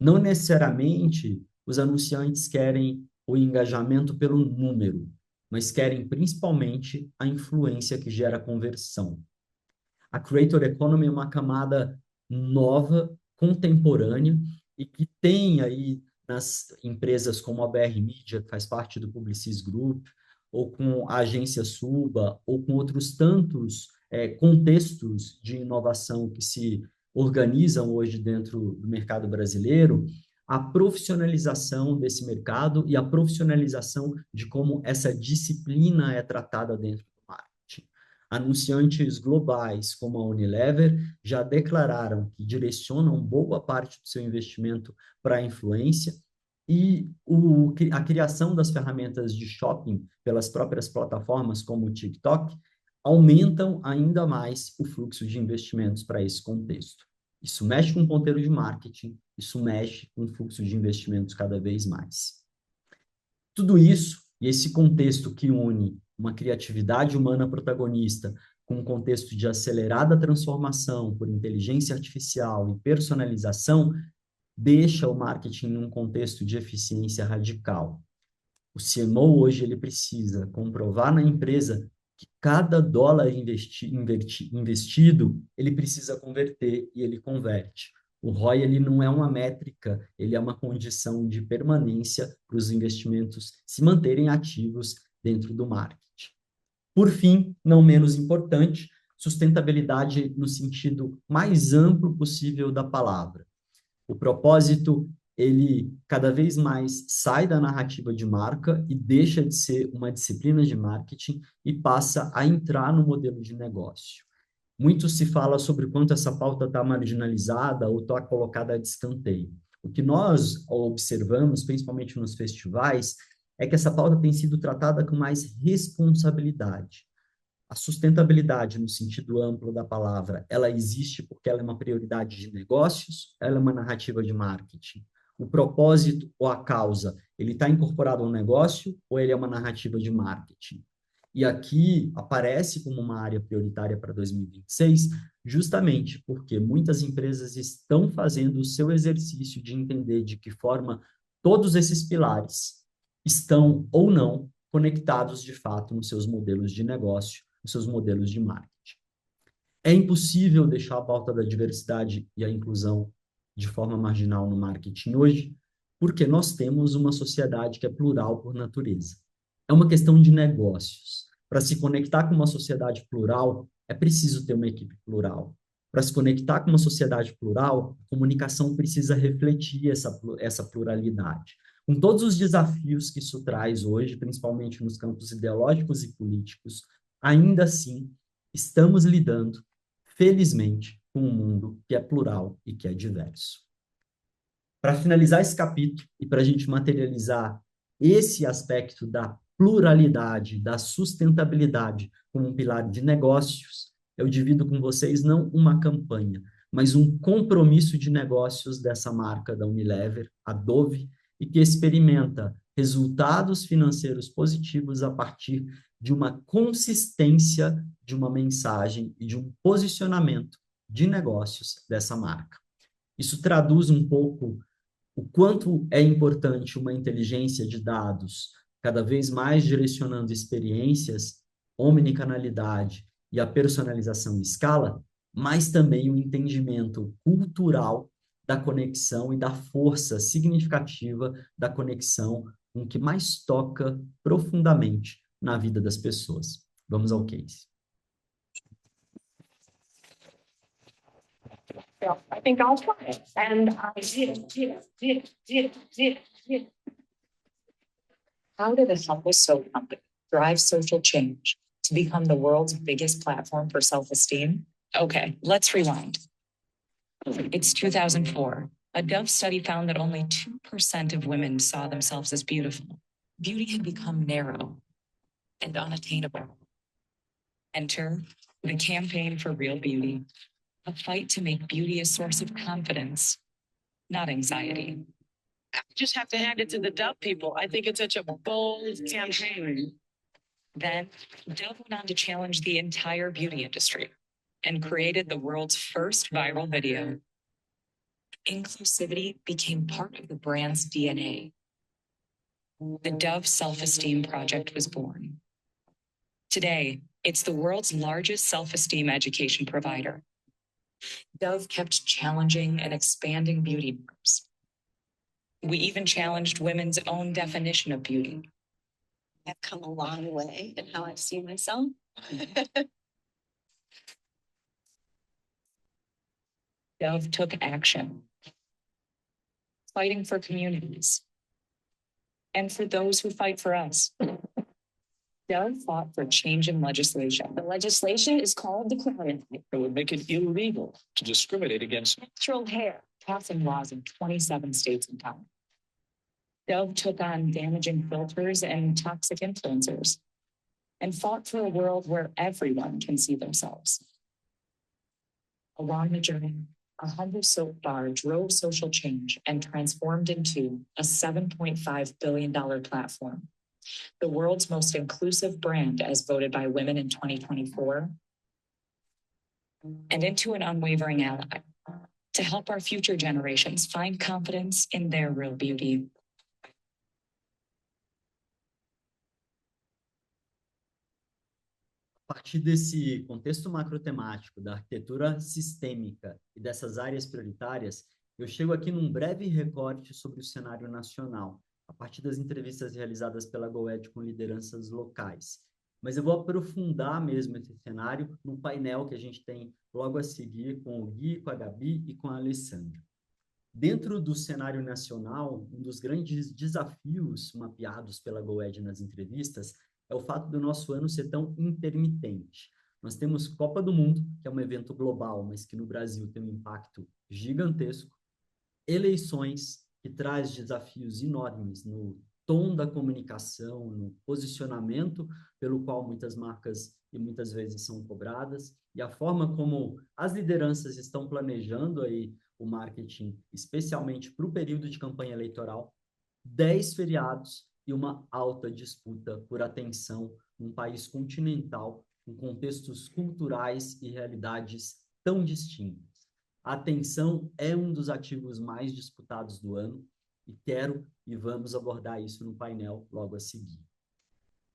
Não necessariamente os anunciantes querem o engajamento pelo número, mas querem principalmente a influência que gera conversão. A Creator Economy é uma camada nova, contemporânea, e que tem aí nas empresas como a BR Media, que faz parte do Publicis Group, ou com a agência Suba, ou com outros tantos contextos de inovação que se organizam hoje dentro do mercado brasileiro, a profissionalização desse mercado e a profissionalização de como essa disciplina é tratada dentro do marketing. Anunciantes globais como a Unilever já declararam que direcionam boa parte do seu investimento para a influência e a criação das ferramentas de shopping pelas próprias plataformas como o TikTok aumentam ainda mais o fluxo de investimentos para esse contexto. Isso mexe com o ponteiro de marketing, isso mexe com o fluxo de investimentos cada vez mais. Tudo isso, e esse contexto que une uma criatividade humana protagonista com um contexto de acelerada transformação por inteligência artificial e personalização, deixa o marketing num contexto de eficiência radical. O CMO hoje ele precisa comprovar na empresa que cada dólar investido, ele precisa converter e ele converte. O ROI ele não é uma métrica, ele é uma condição de permanência para os investimentos se manterem ativos dentro do marketing. Por fim, não menos importante, sustentabilidade no sentido mais amplo possível da palavra. O propósito, ele cada vez mais sai da narrativa de marca e deixa de ser uma disciplina de marketing e passa a entrar no modelo de negócio. Muito se fala sobre o quanto essa pauta está marginalizada ou está colocada a descanteio. O que nós observamos, principalmente nos festivais, é que essa pauta tem sido tratada com mais responsabilidade. A sustentabilidade, no sentido amplo da palavra, ela existe porque ela é uma prioridade de negócios, ela é uma narrativa de marketing. O propósito ou a causa, ele está incorporado ao negócio ou ele é uma narrativa de marketing? E aqui aparece como uma área prioritária para 2026, justamente porque muitas empresas estão fazendo o seu exercício de entender de que forma todos esses pilares estão ou não conectados de fato nos seus modelos de negócio, nos seus modelos de marketing. É impossível deixar a pauta da diversidade e a inclusão de forma marginal no marketing hoje, porque nós temos uma sociedade que é plural por natureza. É uma questão de negócios. Para se conectar com uma sociedade plural, é preciso ter uma equipe plural. Para se conectar com uma sociedade plural, a comunicação precisa refletir essa pluralidade. Com todos os desafios que isso traz hoje, principalmente nos campos ideológicos e políticos, ainda assim, estamos lidando, felizmente, com um mundo que é plural e que é diverso. Para finalizar esse capítulo e para a gente materializar esse aspecto da pluralidade, da sustentabilidade como um pilar de negócios, eu divido com vocês não uma campanha, mas um compromisso de negócios dessa marca da Unilever, a Dove, e que experimenta resultados financeiros positivos a partir de uma consistência de uma mensagem e de um posicionamento de negócios dessa marca. Isso traduz um pouco o quanto é importante uma inteligência de dados cada vez mais direcionando experiências, omnicanalidade e a personalização em escala, mas também o entendimento cultural da conexão e da força significativa da conexão com o que mais toca profundamente na vida das pessoas. Vamos ao case. Yeah, I think I'll try it. And I did. How did a humble soap company drive social change to become the world's biggest platform for self-esteem? Okay, let's rewind. It's 2004. A Dove study found that only 2% of women saw themselves as beautiful. Beauty had become narrow and unattainable. Enter the Campaign for Real Beauty, a fight to make beauty a source of confidence, not anxiety. I just have to hand it to the Dove people. I think it's such a bold campaign. Then Dove went on to challenge the entire beauty industry and created the world's first viral video. Inclusivity became part of the brand's DNA. The Dove Self-Esteem Project was born. Today, it's the world's largest self-esteem education provider. Dove kept challenging and expanding beauty norms. We even challenged women's own definition of beauty. I've come a long way in how I see myself. Dove took action, fighting for communities and for those who fight for us. Dove fought for change in legislation. The legislation is called the Climate Act. It would make it illegal to discriminate against Natural hair. Passing laws in 27 states and counting. Dove took on damaging filters and toxic influencers and fought for a world where everyone can see themselves. Along the journey, a humble soap bar drove social change and transformed into a $7.5 billion platform, the world's most inclusive brand as voted by women in 2024, and into an unwavering ally to help our future generations find confidence in their real beauty. A partir desse contexto macrotemático, da arquitetura sistêmica e dessas áreas prioritárias, eu chego aqui num breve recorte sobre o cenário nacional, a partir das entrevistas realizadas pela GoEd com lideranças locais. Mas eu vou aprofundar mesmo esse cenário no painel que a gente tem logo a seguir com o Gui, com a Gabi e com a Alessandra. Dentro do cenário nacional, um dos grandes desafios mapeados pela GoEd nas entrevistas é o fato do nosso ano ser tão intermitente. Nós temos Copa do Mundo, que é um evento global, mas que no Brasil tem um impacto gigantesco, eleições, que traz desafios enormes no tom da comunicação, no posicionamento pelo qual muitas marcas e muitas vezes são cobradas, e a forma como as lideranças estão planejando aí o marketing, especialmente para o período de campanha eleitoral, 10 feriados e uma alta disputa por atenção num país continental, com contextos culturais e realidades tão distintas. A atenção é um dos ativos mais disputados do ano, e quero e vamos abordar isso no painel logo a seguir.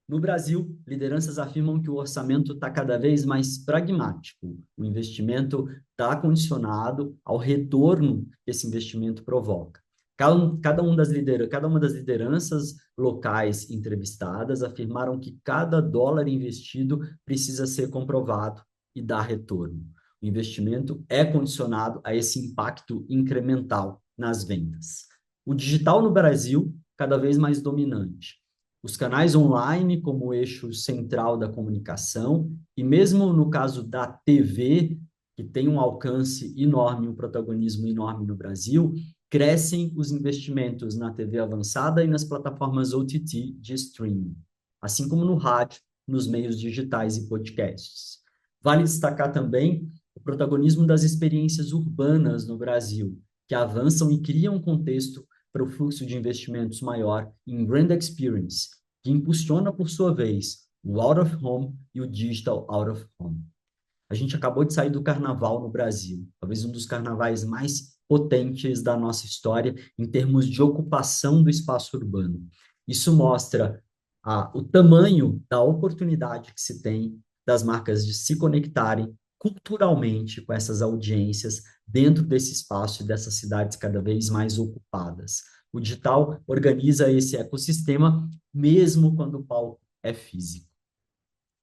No Brasil, lideranças afirmam que o orçamento está cada vez mais pragmático. O investimento está condicionado ao retorno que esse investimento provoca. Cada uma das lideranças locais entrevistadas afirmaram que cada dólar investido precisa ser comprovado e dar retorno. O investimento é condicionado a esse impacto incremental nas vendas. O digital no Brasil, cada vez mais dominante. Os canais online como eixo central da comunicação, e mesmo no caso da TV, que tem um alcance enorme, um protagonismo enorme no Brasil, crescem os investimentos na TV avançada e nas plataformas OTT de streaming, assim como no rádio, nos meios digitais e podcasts. Vale destacar também o protagonismo das experiências urbanas no Brasil, que avançam e criam um contexto para o fluxo de investimentos maior em brand experience, que impulsiona, por sua vez, o out of home e o digital out of home. A gente acabou de sair do carnaval no Brasil, talvez um dos carnavais mais potentes da nossa história em termos de ocupação do espaço urbano. Isso mostra o tamanho da oportunidade que se tem das marcas de se conectarem culturalmente com essas audiências dentro desse espaço e dessas cidades cada vez mais ocupadas. O digital organiza esse ecossistema mesmo quando o palco é físico.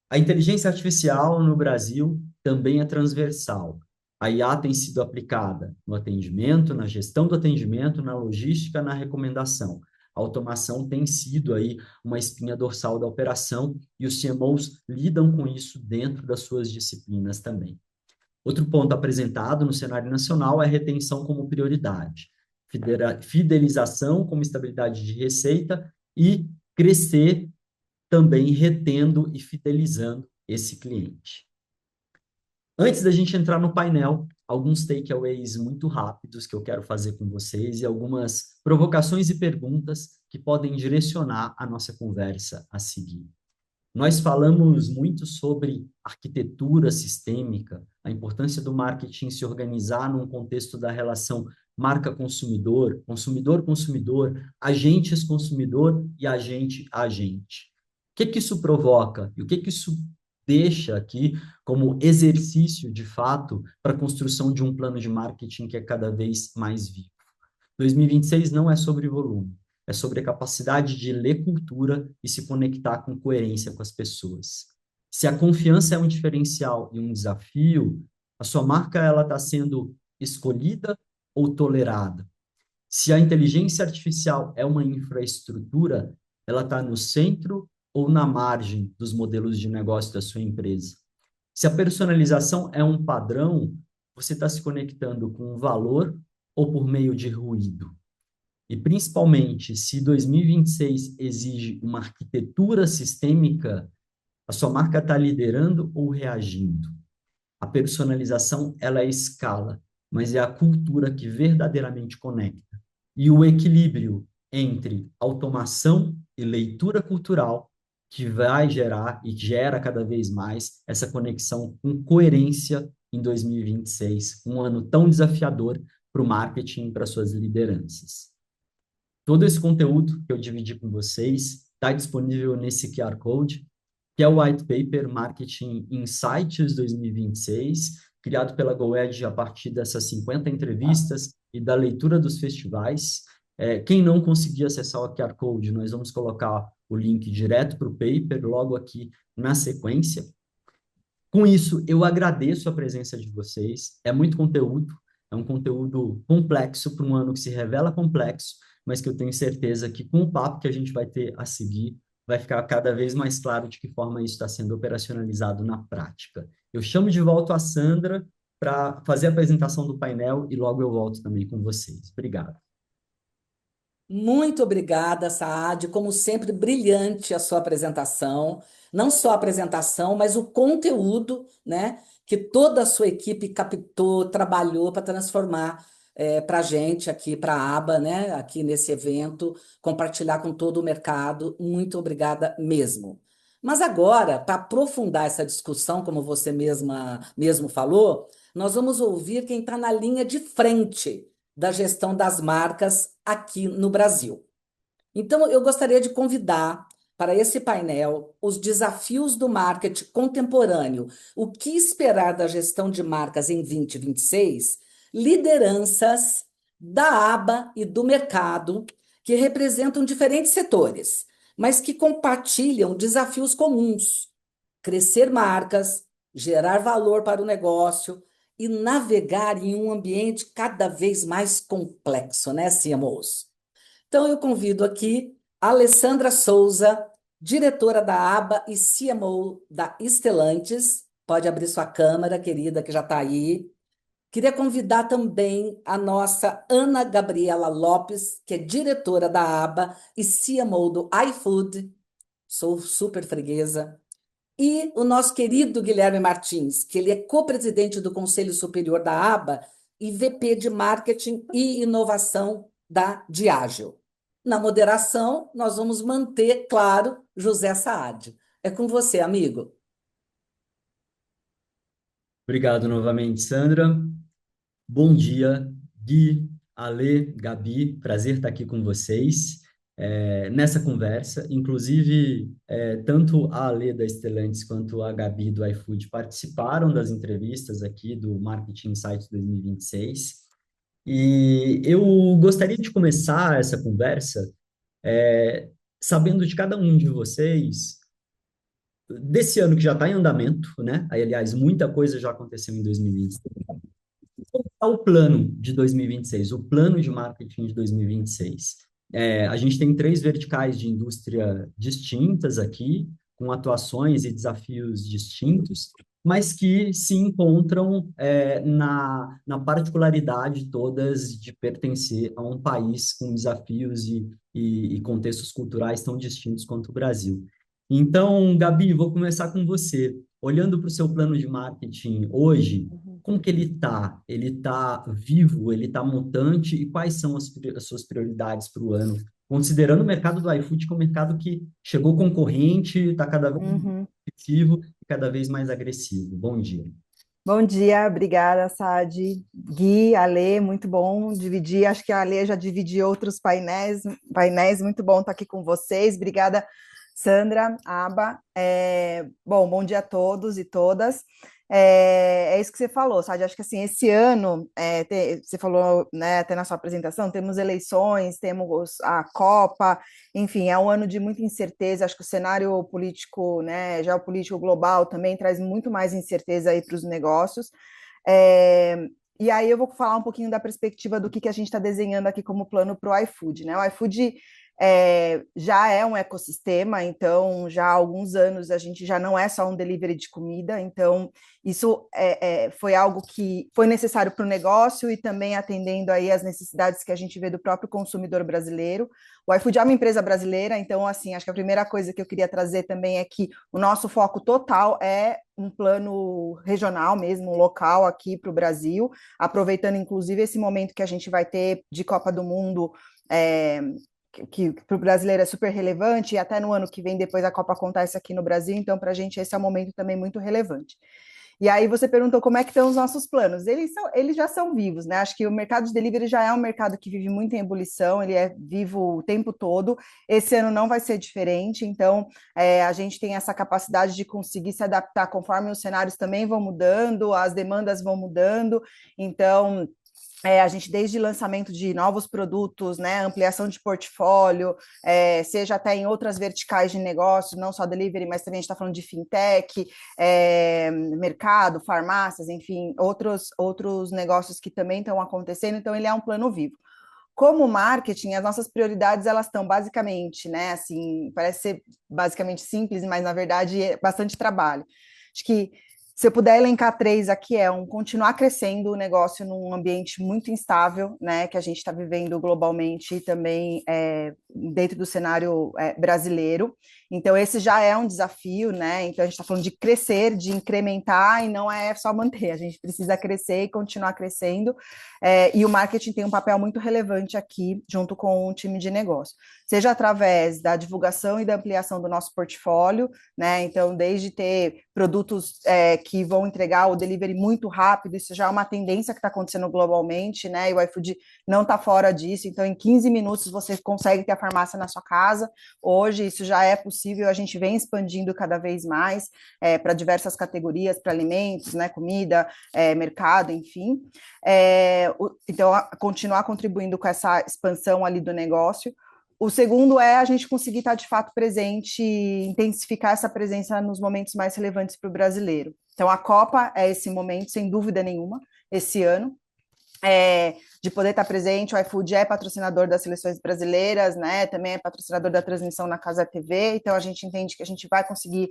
A inteligência artificial no Brasil também é transversal. A IA tem sido aplicada no atendimento, na gestão do atendimento, na logística, na recomendação. A automação tem sido aí uma espinha dorsal da operação e os CMOs lidam com isso dentro das suas disciplinas também. Outro ponto apresentado no cenário nacional é a retenção como prioridade, fidelização como estabilidade de receita e crescer também retendo e fidelizando esse cliente. Antes da gente entrar no painel, alguns takeaways muito rápidos que eu quero fazer com vocês e algumas provocações e perguntas que podem direcionar a nossa conversa a seguir. Nós falamos muito sobre arquitetura sistêmica, a importância do marketing se organizar num contexto da relação marca-consumidor, consumidor-consumidor, agentes-consumidor e agente-agente. O que isso provoca? E o que isso deixa aqui como exercício, de fato, para a construção de um plano de marketing que é cada vez mais vivo? 2026 não é sobre volume, é sobre a capacidade de ler cultura e se conectar com coerência com as pessoas. Se a confiança é um diferencial e um desafio, a sua marca está sendo escolhida ou tolerada? Se a inteligência artificial é uma infraestrutura, ela está no centro ou na margem dos modelos de negócio da sua empresa? Se a personalização é um padrão, você está se conectando com o valor ou por meio de ruído? E, principalmente, se 2026 exige uma arquitetura sistêmica, a sua marca está liderando ou reagindo? A personalização, ela é escala, mas é a cultura que verdadeiramente conecta. E o equilíbrio entre automação e leitura cultural que vai gerar e gera cada vez mais essa conexão com coerência em 2026, um ano tão desafiador para o marketing e para suas lideranças. Todo esse conteúdo que eu dividi com vocês está disponível nesse QR Code, que é o White Paper Marketing Insights 2026, criado pela GoEd a partir dessas 50 entrevistas e da leitura dos festivais. Quem não conseguir acessar o QR Code, nós vamos colocar o link direto para o paper, logo aqui na sequência. Com isso, eu agradeço a presença de vocês. É muito conteúdo, é um conteúdo complexo para um ano que se revela complexo, mas que eu tenho certeza que com o papo que a gente vai ter a seguir, vai ficar cada vez mais claro de que forma isso está sendo operacionalizado na prática. Eu chamo de volta a Sandra para fazer a apresentação do painel e logo eu volto também com vocês. Obrigado. Muito obrigada, Saad. Como sempre, brilhante a sua apresentação. Não só a apresentação, mas o conteúdo, né, que toda a sua equipe captou, trabalhou para transformar para a gente aqui, para a aba, né, aqui nesse evento, compartilhar com todo o mercado. Muito obrigada mesmo. Mas agora, para aprofundar essa discussão, como você mesmo falou, nós vamos ouvir quem está na linha de frente da gestão das marcas aqui no Brasil. Então, eu gostaria de convidar para esse painel os desafios do marketing contemporâneo, o que esperar da gestão de marcas em 2026, lideranças da aba e do mercado que representam diferentes setores, mas que compartilham desafios comuns: crescer marcas, gerar valor para o negócio e navegar em um ambiente cada vez mais complexo, né, CMOs? Então, eu convido aqui a Alessandra Souza, diretora da aba e CMO da Stellantis. Pode abrir sua câmera, querida, que já está aí. Queria convidar também a nossa Ana Gabriela Lopes, que é diretora da aba e CMO do iFood. Sou super freguesa. E o nosso querido Guilherme Martins, que ele é co-presidente do Conselho Superior da aba e VP de Marketing e Inovação da Diageo. Na moderação, nós vamos manter, claro, José Saad. É com você, amigo. Obrigado novamente, Sandra. Bom dia, Gui, Ale, Gabi, prazer estar aqui com vocês nessa conversa. Inclusive, tanto a Ale da Stellantis quanto a Gabi do iFood participaram das entrevistas aqui do Marketing Insights 2026. E eu gostaria de começar essa conversa sabendo de cada um de vocês desse ano que já está em andamento, né? Aí, aliás, muita coisa já aconteceu em 2026. Qual é o plano de 2026, o plano de marketing de 2026? A gente tem três verticais de indústria distintas aqui, com atuações e desafios distintos, mas que se encontram na particularidade todas de pertencer a um país com desafios e contextos culturais tão distintos quanto o Brasil. Então, Gabi, vou começar com você. Olhando para o seu plano de marketing hoje, como que ele está? Ele está vivo? Ele está mutante? E quais são as suas prioridades para o ano? Considerando o mercado do iFood como um mercado que chegou concorrente, está cada vez mais competitivo e cada vez mais agressivo. Bom dia. Bom dia, obrigada, Sadi. Gui, Ale, muito bom dividir. Acho que a Ale já dividiu outros painéis, muito bom estar aqui com vocês. Obrigada, Sandra, Aba. Bom dia a todos e todas. É isso que você falou, Sadi. Acho que assim, esse ano, você falou, né, até na sua apresentação, temos eleições, temos a Copa, enfim, é um ano de muita incerteza. Acho que o cenário político, né, geopolítico global também traz muito mais incerteza aí para os negócios. E aí eu vou falar um pouquinho da perspectiva do que a gente está desenhando aqui como plano para o iFood, né? O iFood já é um ecossistema, então já há alguns anos a gente já não é só um delivery de comida, então isso foi algo que foi necessário para o negócio e também atendendo aí as necessidades que a gente vê do próprio consumidor brasileiro. O iFood é uma empresa brasileira, então assim, acho que a primeira coisa que eu queria trazer também é que o nosso foco total é um plano regional mesmo, local aqui para o Brasil, aproveitando inclusive esse momento que a gente vai ter de Copa do Mundo, que para o brasileiro é super relevante, e até no ano que vem, depois a Copa acontece aqui no Brasil, então para a gente esse é um momento também muito relevante. E aí você perguntou como é que estão os nossos planos. Eles já são vivos, né? Acho que o mercado de delivery já é um mercado que vive muito em ebulição, ele é vivo o tempo todo. Esse ano não vai ser diferente, então a gente tem essa capacidade de conseguir se adaptar conforme os cenários também vão mudando, as demandas vão mudando, então a gente, desde lançamento de novos produtos, né, ampliação de portfólio, seja até em outras verticais de negócio, não só delivery, mas também a gente está falando de fintech, mercado, farmácias, enfim, outros negócios que também estão acontecendo, então ele é um plano vivo. Como marketing, as nossas prioridades, elas estão basicamente, né, assim, parece ser basicamente simples, mas na verdade é bastante trabalho. Acho que Se eu puder elencar três aqui, continuar crescendo o negócio num ambiente muito instável, né, que a gente está vivendo globalmente e também dentro do cenário brasileiro. Então, esse já é um desafio, né? Então, a gente está falando de crescer, de incrementar, e não é só manter, a gente precisa crescer e continuar crescendo. E o marketing tem um papel muito relevante aqui, junto com o time de negócio, seja através da divulgação e da ampliação do nosso portfólio, né? Então, desde ter produtos que vão entregar o delivery muito rápido, isso já é uma tendência que está acontecendo globalmente, né? E o iFood não está fora disso, então em 15 minutos você consegue ter a farmácia na sua casa. Hoje isso já é possível, a gente vem expandindo cada vez mais para diversas categorias, para alimentos, né? Comida, mercado, enfim. Então, continuar contribuindo com essa expansão ali do negócio. O segundo é a gente conseguir estar de fato presente, intensificar essa presença nos momentos mais relevantes para o brasileiro. Então, a Copa é esse momento, sem dúvida nenhuma, esse ano, de poder estar presente. O iFood é patrocinador das seleções brasileiras, né? Também é patrocinador da transmissão na Casa TV, então a gente entende que a gente vai conseguir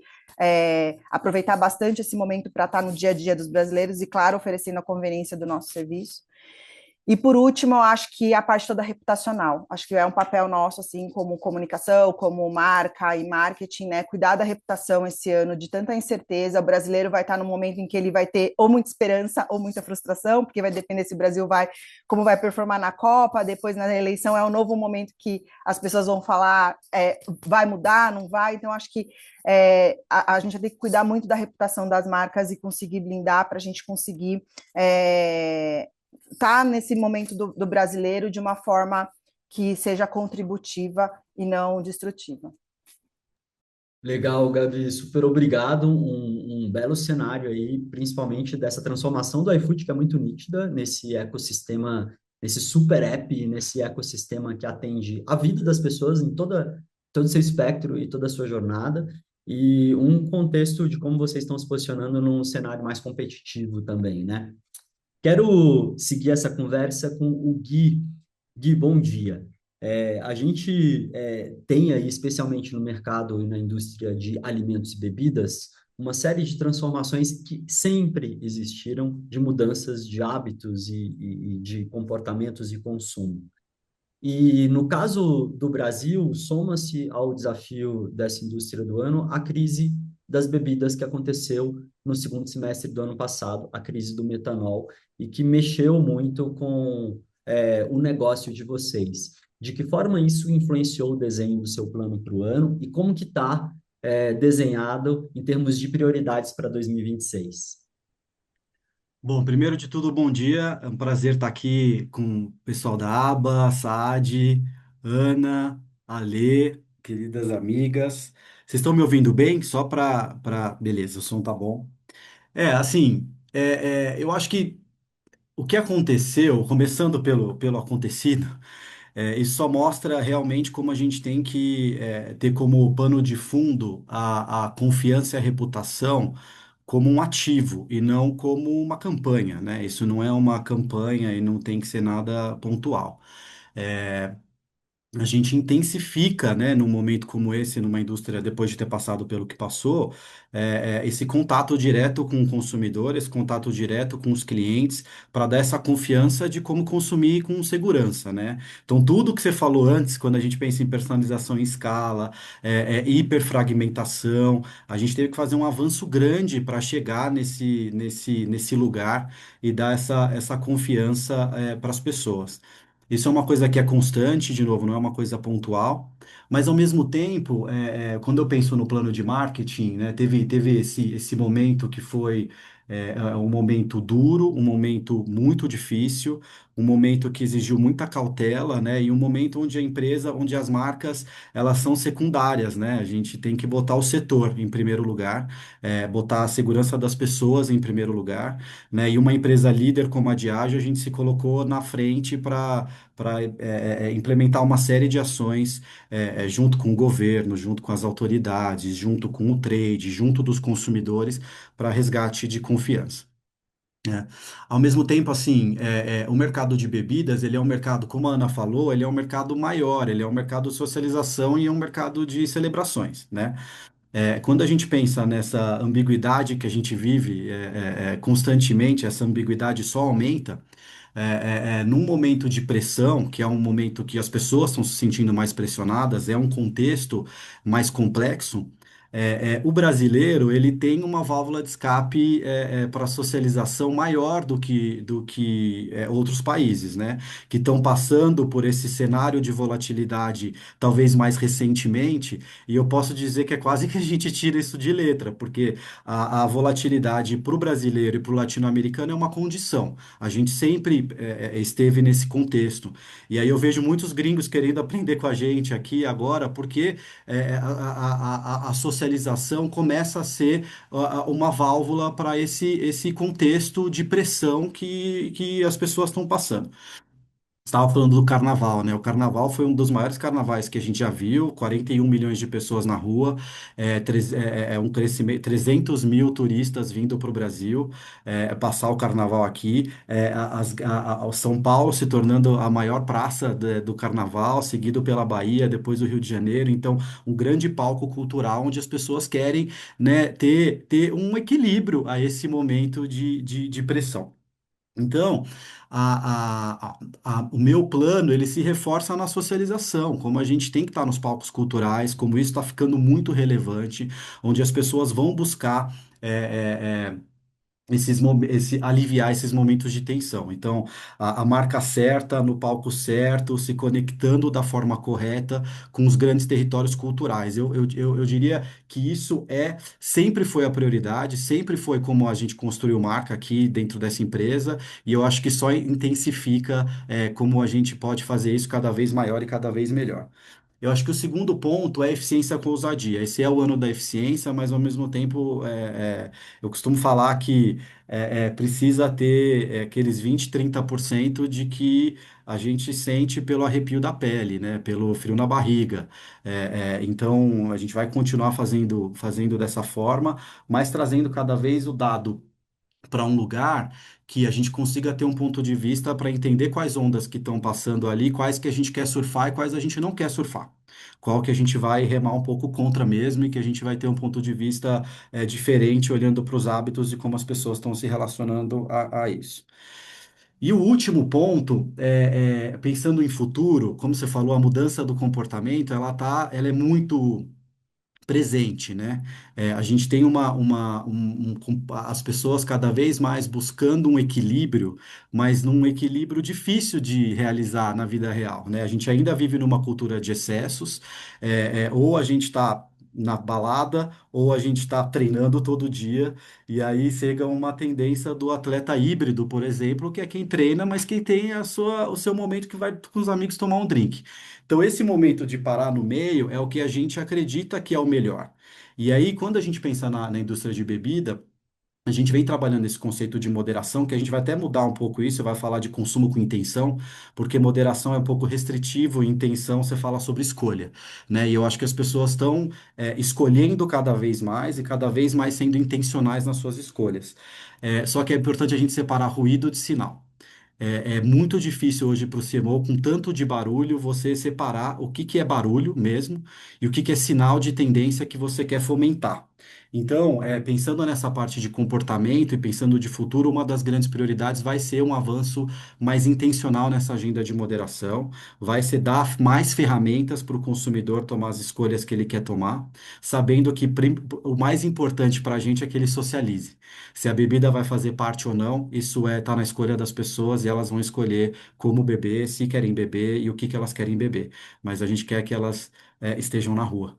aproveitar bastante esse momento para estar no dia a dia dos brasileiros e, claro, oferecendo a conveniência do nosso serviço. E por último, eu acho que a parte toda reputacional, acho que é um papel nosso, assim, como comunicação, como marca e marketing, né, cuidar da reputação esse ano de tanta incerteza. O brasileiro vai estar no momento em que ele vai ter ou muita esperança ou muita frustração, porque vai depender se o Brasil como vai performar na Copa, depois na eleição é um novo momento que as pessoas vão falar, vai mudar, não vai. Então acho que a gente vai ter que cuidar muito da reputação das marcas e conseguir blindar para a gente conseguir tá nesse momento do brasileiro de uma forma que seja contributiva e não destrutiva. Legal, Gabi, super obrigado. Um belo cenário aí, principalmente dessa transformação do iFood, que é muito nítida nesse ecossistema, nesse super app, nesse ecossistema que atende a vida das pessoas em todo o seu espectro e toda a sua jornada, e um contexto de como vocês estão se posicionando num cenário mais competitivo também, né? Quero seguir essa conversa com o Gui. Gui, bom dia. A gente tem aí, especialmente no mercado e na indústria de alimentos e bebidas, uma série de transformações que sempre existiram, de mudanças de hábitos e de comportamentos de consumo. E no caso do Brasil, soma-se ao desafio dessa indústria do ano a crise das bebidas que aconteceu no segundo semestre do ano passado, a crise do metanol, e que mexeu muito com o negócio de vocês. De que forma isso influenciou o desenho do seu plano para o ano e como que está desenhado em termos de prioridades para 2026? Bom, primeiro de tudo, bom dia. É um prazer estar aqui com o pessoal da ABA, Saad, Ana, Alê, queridas amigas. Vocês estão me ouvindo bem? Só Beleza, o som tá bom. Eu acho que o que aconteceu, começando pelo acontecido, isso só mostra realmente como a gente tem que ter como pano de fundo a confiança e a reputação como um ativo e não como uma campanha, né? Isso não é uma campanha e não tem que ser nada pontual. A gente intensifica, né, num momento como esse, numa indústria, depois de ter passado pelo que passou, esse contato direto com o consumidor, esse contato direto com os clientes, para dar essa confiança de como consumir com segurança, né? Então, tudo que você falou antes, quando a gente pensa em personalização em escala, hiperfragmentação, a gente teve que fazer um avanço grande para chegar nesse lugar e dar essa confiança, para as pessoas. Isso é uma coisa que é constante, de novo, não é uma coisa pontual, mas ao mesmo tempo, quando eu penso no plano de marketing, né, teve esse momento que foi um momento duro, um momento muito difícil, um momento que exigiu muita cautela, né, e um momento onde a empresa, onde as marcas, elas são secundárias, né, a gente tem que botar o setor em primeiro lugar, botar a segurança das pessoas em primeiro lugar, né, e uma empresa líder como a Diageo, a gente se colocou na frente para implementar uma série de ações junto com o governo, junto com as autoridades, junto com o trade, junto dos consumidores, para resgate de confiança. Ao mesmo tempo, assim, o mercado de bebidas, ele é um mercado, como a Ana falou, ele é um mercado maior, ele é um mercado de socialização e é um mercado de celebrações, né? Quando a gente pensa nessa ambiguidade que a gente vive constantemente, essa ambiguidade só aumenta. Num momento de pressão, que é um momento que as pessoas estão se sentindo mais pressionadas, é um contexto mais complexo. O brasileiro ele tem uma válvula de escape para socialização maior do que outros países, né? Que estão passando por esse cenário de volatilidade, talvez mais recentemente, e eu posso dizer que é quase que a gente tira isso de letra, porque a volatilidade para o brasileiro e para o latino-americano é uma condição. A gente sempre esteve nesse contexto. E aí eu vejo muitos gringos querendo aprender com a gente aqui agora, porque a socialização começa a ser uma válvula para esse contexto de pressão que as pessoas estão passando. Estava falando do carnaval, né? O carnaval foi um dos maiores carnavais que a gente já viu, 41 milhões de pessoas na rua, um crescimento, 300 mil turistas vindo para o Brasil, passar o carnaval aqui, o São Paulo se tornando a maior praça do carnaval, seguido pela Bahia, depois o Rio de Janeiro. Então, um grande palco cultural onde as pessoas querem, né, ter um equilíbrio a esse momento de pressão. Então, o meu plano, ele se reforça na socialização, como a gente tem que estar nos palcos culturais, como isso está ficando muito relevante, onde as pessoas vão buscar aliviar esses momentos de tensão. Então, a marca certa, no palco certo, se conectando da forma correta com os grandes territórios culturais. Eu diria que isso sempre foi a prioridade, sempre foi como a gente construiu marca aqui dentro dessa empresa, e eu acho que só intensifica, como a gente pode fazer isso cada vez maior e cada vez melhor. Eu acho que o segundo ponto é eficiência com ousadia. Esse é o ano da eficiência, mas ao mesmo tempo eu costumo falar que precisa ter aqueles 20, 30% de que a gente sente pelo arrepio da pele, né? Pelo frio na barriga. Então a gente vai continuar fazendo dessa forma, mas trazendo cada vez o dado para um lugar que a gente consiga ter um ponto de vista para entender quais ondas que estão passando ali, quais que a gente quer surfar e quais a gente não quer surfar. Qual que a gente vai remar um pouco contra mesmo e que a gente vai ter um ponto de vista diferente olhando para os hábitos e como as pessoas estão se relacionando a isso. E o último ponto, pensando em futuro, como você falou, a mudança do comportamento, ela é muito presente, né? A gente tem as pessoas cada vez mais buscando um equilíbrio, mas num equilíbrio difícil de realizar na vida real, né? A gente ainda vive numa cultura de excessos, ou a gente está na balada, ou a gente está treinando todo dia, e aí chega uma tendência do atleta híbrido, por exemplo, que é quem treina, mas quem tem o seu momento que vai com os amigos tomar um drink. Então, esse momento de parar no meio é o que a gente acredita que é o melhor. E aí, quando a gente pensa na indústria de bebida, a gente vem trabalhando esse conceito de moderação, que a gente vai até mudar um pouco isso, vai falar de consumo com intenção, porque moderação é um pouco restritivo e intenção você fala sobre escolha, né? E eu acho que as pessoas estão escolhendo cada vez mais e cada vez mais sendo intencionais nas suas escolhas. Só que é importante a gente separar ruído de sinal. É muito difícil hoje para o CMO, com tanto de barulho, você separar o que é barulho mesmo e o que é sinal de tendência que você quer fomentar. Então, pensando nessa parte de comportamento e pensando de futuro, uma das grandes prioridades vai ser um avanço mais intencional nessa agenda de moderação, vai ser dar mais ferramentas para o consumidor tomar as escolhas que ele quer tomar, sabendo que o mais importante para a gente é que ele socialize. Se a bebida vai fazer parte ou não, isso tá na escolha das pessoas e elas vão escolher como beber, se querem beber e o que elas querem beber. Mas a gente quer que elas estejam na rua.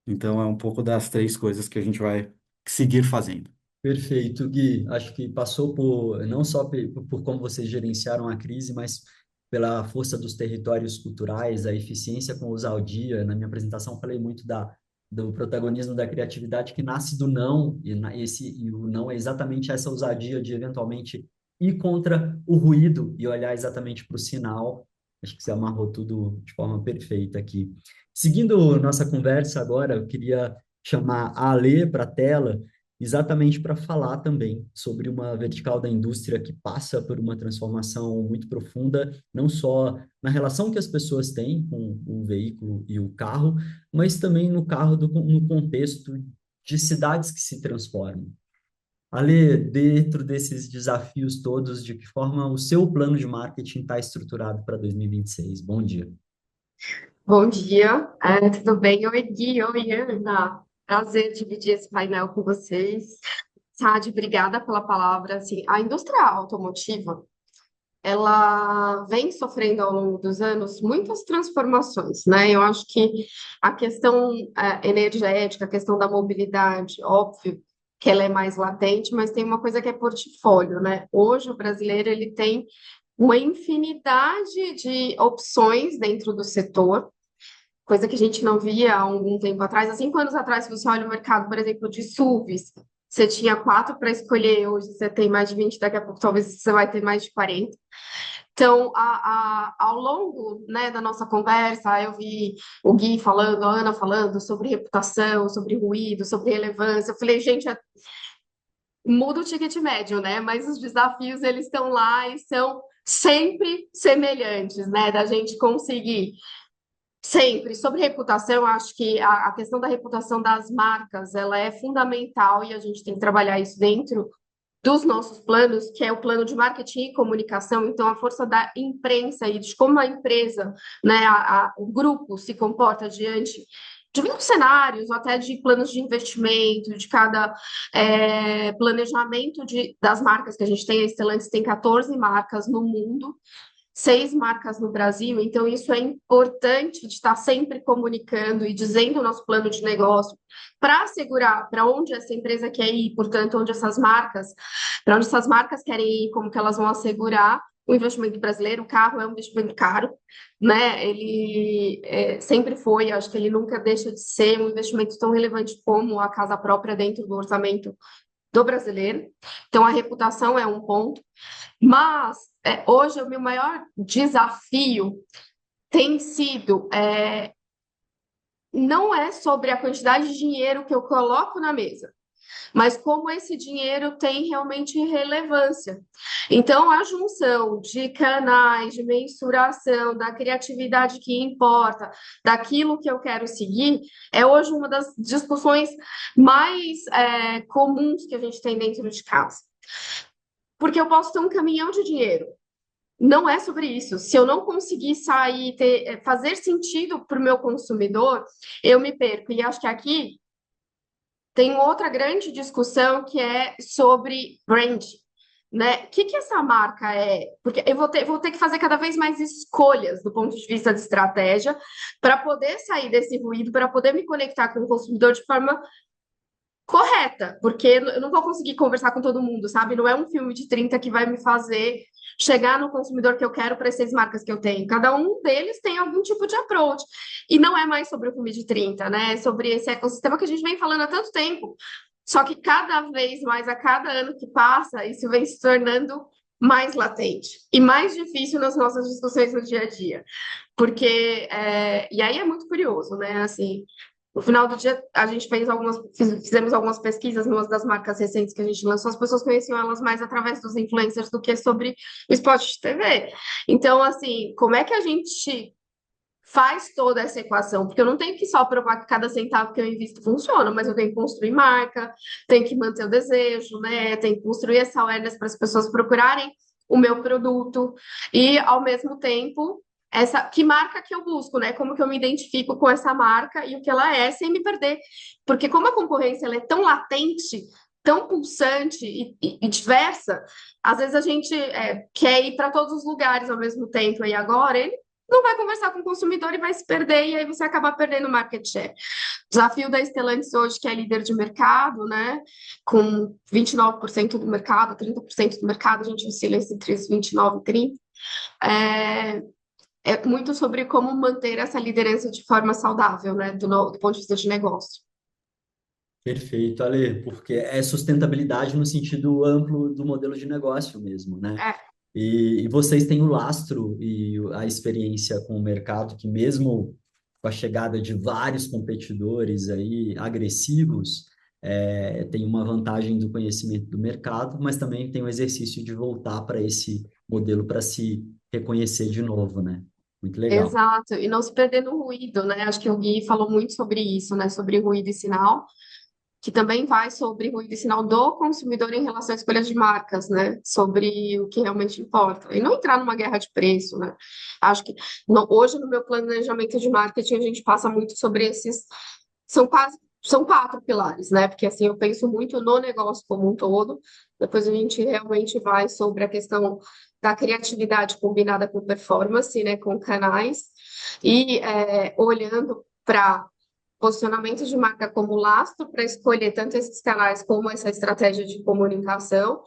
Então é um pouco das três coisas que a gente vai seguir fazendo. Perfeito, Gui. Acho que passou por não só por como vocês gerenciaram a crise, mas pela força dos territórios culturais, a eficiência com ousadia. Na minha apresentação falei muito do protagonismo da criatividade que nasce do não, e o não é exatamente essa ousadia de eventualmente ir contra o ruído e olhar exatamente para o sinal. Acho que você amarrou tudo de forma perfeita aqui. Seguindo nossa conversa agora, eu queria chamar a Alê para a tela exatamente para falar também sobre uma vertical da indústria que passa por uma transformação muito profunda, não só na relação que as pessoas têm com o veículo e o carro, mas também no carro no contexto de cidades que se transformam. Ale, dentro desses desafios todos, de que forma o seu plano de marketing está estruturado para 2026? Bom dia. Bom dia, tudo bem? Oi, Gui, oi, Ana. Prazer dividir esse painel com vocês. Sadi, obrigada pela palavra. Assim, a indústria automotiva, ela vem sofrendo ao longo dos anos muitas transformações, né? Eu acho que a questão energética, a questão da mobilidade, óbvio que ela é mais latente, mas tem uma coisa que é portfólio, né? Hoje o brasileiro ele tem uma infinidade de opções dentro do setor, coisa que a gente não via há algum tempo atrás. Há 5 anos atrás, se você olha o mercado, por exemplo, de SUVs, você tinha 4 para escolher, hoje você tem mais de 20, daqui a pouco talvez você vai ter mais de 40. Então, ao longo, né, da nossa conversa, eu vi o Gui falando, a Ana falando sobre reputação, sobre ruído, sobre relevância. Eu falei, gente, muda o ticket médio, né? Mas os desafios, eles estão lá e são sempre semelhantes, né? Da gente conseguir sempre. Sobre reputação, eu acho que a questão da reputação das marcas, ela é fundamental e a gente tem que trabalhar isso dentro dos nossos planos, que é o plano de marketing e comunicação. Então, a força da imprensa e de como a empresa, né, o grupo se comporta diante de muitos cenários, ou até de planos de investimento, de cada planejamento das marcas que a gente tem. A Stellantis tem 14 marcas no mundo, 6 marcas no Brasil, então isso é importante de estar sempre comunicando e dizendo o nosso plano de negócio para assegurar para onde essa empresa quer ir, portanto, para onde essas marcas querem ir, como que elas vão assegurar o investimento brasileiro. O carro é um investimento caro, né? Ele sempre foi, acho que ele nunca deixa de ser um investimento tão relevante como a casa própria dentro do orçamento do brasileiro. Então, a reputação é um ponto. Mas hoje o meu maior desafio tem sido não é sobre a quantidade de dinheiro que eu coloco na mesa, mas como esse dinheiro tem realmente relevância. Então, a junção de canais, de mensuração, da criatividade que importa, daquilo que eu quero seguir, é hoje uma das discussões mais comuns que a gente tem dentro de casa. Porque eu posso ter um caminhão de dinheiro. Não é sobre isso. Se eu não conseguir sair, fazer sentido para o meu consumidor, eu me perco. E acho que aqui tem outra grande discussão que é sobre brand, né? O que essa marca é? Porque eu vou ter que fazer cada vez mais escolhas do ponto de vista de estratégia para poder sair desse ruído, para poder me conectar com o consumidor de forma correta, porque eu não vou conseguir conversar com todo mundo, sabe? Não é um filme de 30 que vai me fazer chegar no consumidor que eu quero para as 6 marcas que eu tenho. Cada um deles tem algum tipo de approach. E não é mais sobre o filme de 30, né? É sobre esse ecossistema que a gente vem falando há tanto tempo. Só que cada vez mais, a cada ano que passa, isso vem se tornando mais latente e mais difícil nas nossas discussões no dia a dia. Porque, e aí é muito curioso, né? Assim, no final do dia, a gente fizemos algumas pesquisas numa das marcas recentes que a gente lançou, as pessoas conheciam elas mais através dos influencers do que sobre o spot de TV. Então, assim, como é que a gente faz toda essa equação? Porque eu não tenho que só provar que cada centavo que eu invisto funciona, mas eu tenho que construir marca, tenho que manter o desejo, né? Tenho que construir essa awareness para as pessoas procurarem o meu produto e, ao mesmo tempo, que marca que eu busco, né? Como que eu me identifico com essa marca e o que ela é, sem me perder. Porque como a concorrência ela é tão latente, tão pulsante e diversa, às vezes a gente quer ir para todos os lugares ao mesmo tempo, e agora ele não vai conversar com o consumidor e vai se perder, e aí você acaba perdendo market share. O desafio da Stellantis hoje, que é líder de mercado, né? Com 29% do mercado, 30% do mercado, a gente oscila entre os 29% e 30%. É muito sobre como manter essa liderança de forma saudável, né, do ponto de vista de negócio. Perfeito, Ale, porque é sustentabilidade no sentido amplo do modelo de negócio mesmo, né? E vocês têm o lastro e a experiência com o mercado que mesmo com a chegada de vários competidores aí agressivos, tem uma vantagem do conhecimento do mercado, mas também tem o exercício de voltar para esse modelo para se reconhecer de novo, né? Muito legal. Exato, e não se perder no ruído, né? Acho que o Gui falou muito sobre isso, né? Sobre ruído e sinal, que também vai sobre ruído e sinal do consumidor em relação à escolha de marcas, né? Sobre o que realmente importa. E não entrar numa guerra de preço, né? Acho que hoje no meu planejamento de marketing a gente passa muito sobre esses. São 4 pilares, né? Porque assim eu penso muito no negócio como um todo. Depois a gente realmente vai sobre a questão da criatividade combinada com performance, né? Com canais. E olhando para posicionamento de marca como lastro para escolher tanto esses canais como essa estratégia de comunicação.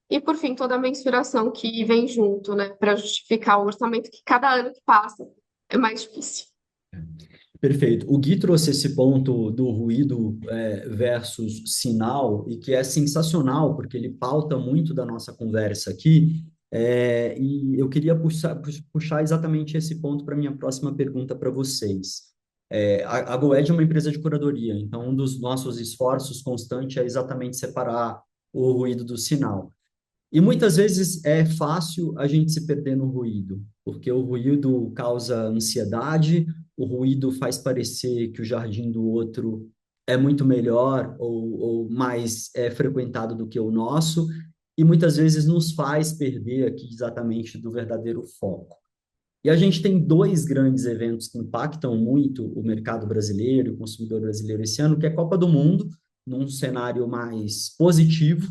E, por fim, toda a mensuração que vem junto, né, para justificar o orçamento que cada ano que passa é mais difícil. Perfeito. O Gui trouxe esse ponto do ruído versus sinal, e que é sensacional, porque ele pauta muito da nossa conversa aqui, e eu queria puxar exatamente esse ponto para a minha próxima pergunta para vocês. A GoEd é uma empresa de curadoria, então um dos nossos esforços constantes é exatamente separar o ruído do sinal. E muitas vezes é fácil a gente se perder no ruído, porque o ruído causa ansiedade, o ruído faz parecer que o jardim do outro é muito melhor ou mais frequentado do que o nosso, e muitas vezes nos faz perder aqui exatamente do verdadeiro foco. E a gente tem 2 grandes eventos que impactam muito o mercado brasileiro, o consumidor brasileiro esse ano, que é a Copa do Mundo, num cenário mais positivo,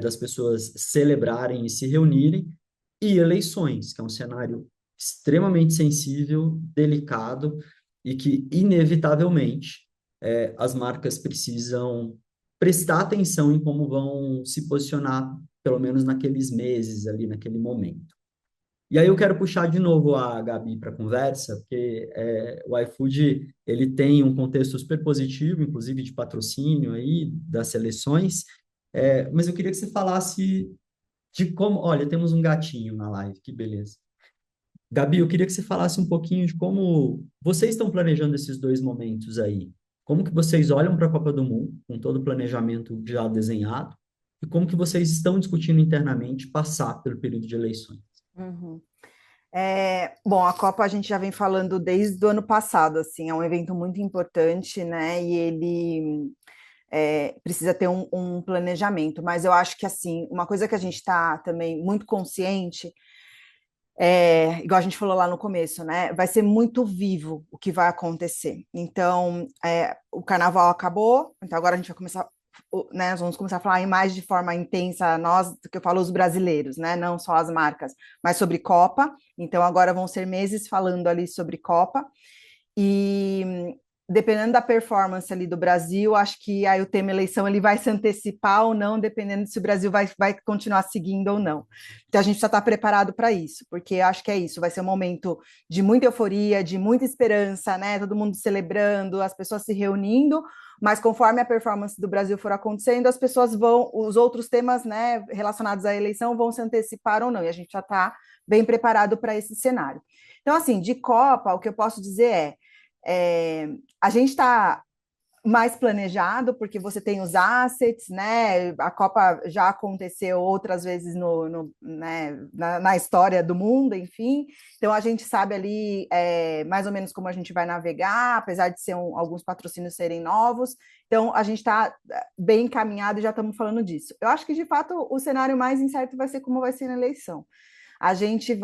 das pessoas celebrarem e se reunirem, e eleições, que é um cenário extremamente sensível, delicado, e que, inevitavelmente, as marcas precisam prestar atenção em como vão se posicionar, pelo menos naqueles meses ali, naquele momento. E aí eu quero puxar de novo a Gabi para a conversa, porque o iFood ele tem um contexto super positivo, inclusive de patrocínio aí das seleções, mas eu queria que você falasse de como... Olha, temos um gatinho na live, que beleza. Gabi, eu queria que você falasse um pouquinho de como vocês estão planejando esses 2 momentos aí. Como que vocês olham para a Copa do Mundo, com todo o planejamento já desenhado, e como que vocês estão discutindo internamente passar pelo período de eleições. Uhum. Bom, a Copa a gente já vem falando desde o ano passado, assim, é um evento muito importante, né, e ele precisa ter um planejamento, mas eu acho que, assim, uma coisa que a gente está também muito consciente, igual a gente falou lá no começo, né, vai ser muito vivo o que vai acontecer. Então, o carnaval acabou, então agora a gente vai começar, né, nós vamos começar a falar mais de forma intensa, nós, que eu falo os brasileiros, né, não só as marcas, mas sobre Copa. Então agora vão ser meses falando ali sobre Copa, e dependendo da performance ali do Brasil, acho que aí o tema eleição ele vai se antecipar ou não, dependendo se o Brasil vai continuar seguindo ou não. Então a gente já está preparado para isso, porque acho que é isso, vai ser um momento de muita euforia, de muita esperança, né? Todo mundo celebrando, as pessoas se reunindo, mas conforme a performance do Brasil for acontecendo, as pessoas os outros temas, né, relacionados à eleição vão se antecipar ou não, e a gente já está bem preparado para esse cenário. Então, assim, de Copa, o que eu posso dizer a gente está mais planejado, porque você tem os assets, né? A Copa já aconteceu outras vezes né, na história do mundo, enfim. Então a gente sabe ali mais ou menos como a gente vai navegar, apesar de alguns patrocínios serem novos. Então a gente está bem encaminhado e já estamos falando disso. Eu acho que de fato o cenário mais incerto vai ser como vai ser na eleição. A gente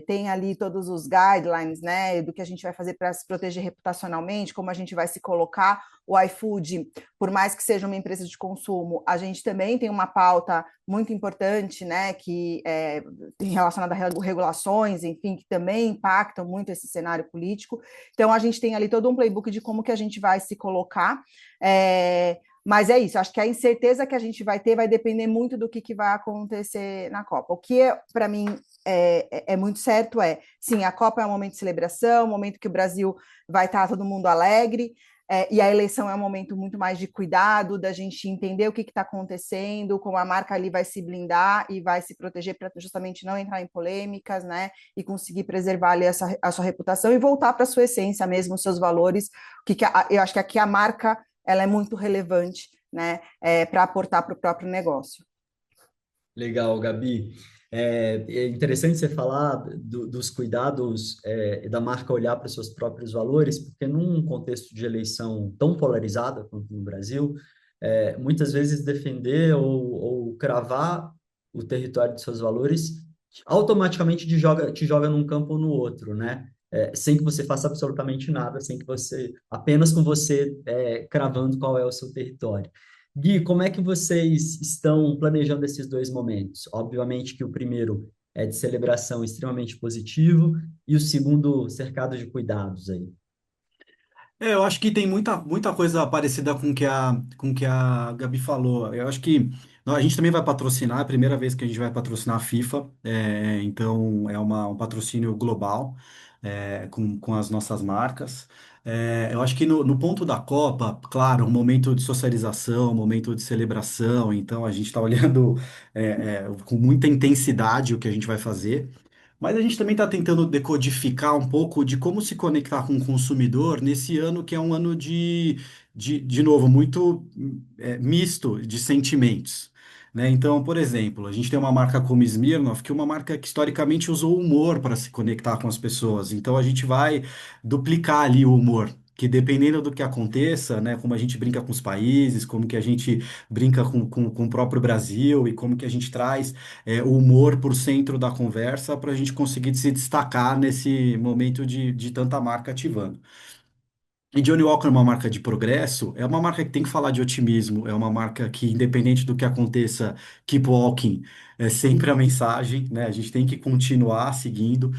tem ali todos os guidelines, né, do que a gente vai fazer para se proteger reputacionalmente, como a gente vai se colocar. O iFood, por mais que seja uma empresa de consumo, a gente também tem uma pauta muito importante, né, que relacionada a regulações, enfim, que também impactam muito esse cenário político. Então, a gente tem ali todo um playbook de como que a gente vai se colocar. Mas é isso, acho que a incerteza que a gente vai ter vai depender muito do que vai acontecer na Copa. O que, para mim, é muito certo sim, a Copa é um momento de celebração, um momento que o Brasil vai estar todo mundo alegre, e a eleição é um momento muito mais de cuidado, da gente entender o que está acontecendo, como a marca ali vai se blindar e vai se proteger para justamente não entrar em polêmicas, né, e conseguir preservar ali a sua reputação e voltar para a sua essência mesmo, os seus valores, eu acho que aqui a marca ela é muito relevante, né, para aportar para o próprio negócio. Legal, Gabi. É interessante você falar dos cuidados da marca olhar para os seus próprios valores, porque num contexto de eleição tão polarizada quanto no Brasil, muitas vezes defender ou cravar o território de seus valores automaticamente te joga num campo ou no outro, né? Sem que você faça absolutamente nada, sem que apenas com você cravando qual é o seu território. Gui, como é que vocês estão planejando esses dois momentos? Obviamente que o primeiro é de celebração extremamente positivo e o segundo cercado de cuidados aí. Eu acho que tem muita coisa parecida com que a Gabi falou. Eu acho que a gente também vai patrocinar, é a primeira vez que a gente vai patrocinar a FIFA, então é um patrocínio global com as nossas marcas. Eu acho que no ponto da Copa, claro, um momento de socialização, um momento de celebração, então a gente está olhando com muita intensidade o que a gente vai fazer. Mas a gente também está tentando decodificar um pouco de como se conectar com o consumidor nesse ano que é um ano de novo, muito misto de sentimentos. Né? Então, por exemplo, a gente tem uma marca como Smirnoff, que é uma marca que historicamente usou o humor para se conectar com as pessoas. Então, a gente vai duplicar ali o humor. Que dependendo do que aconteça, né, como a gente brinca com os países, como que a gente brinca com o próprio Brasil e como que a gente traz o humor por centro da conversa para a gente conseguir se destacar nesse momento de tanta marca ativando. E Johnny Walker é uma marca de progresso, é uma marca que tem que falar de otimismo, é uma marca que, independente do que aconteça, keep walking, é sempre a mensagem, né? A gente tem que continuar seguindo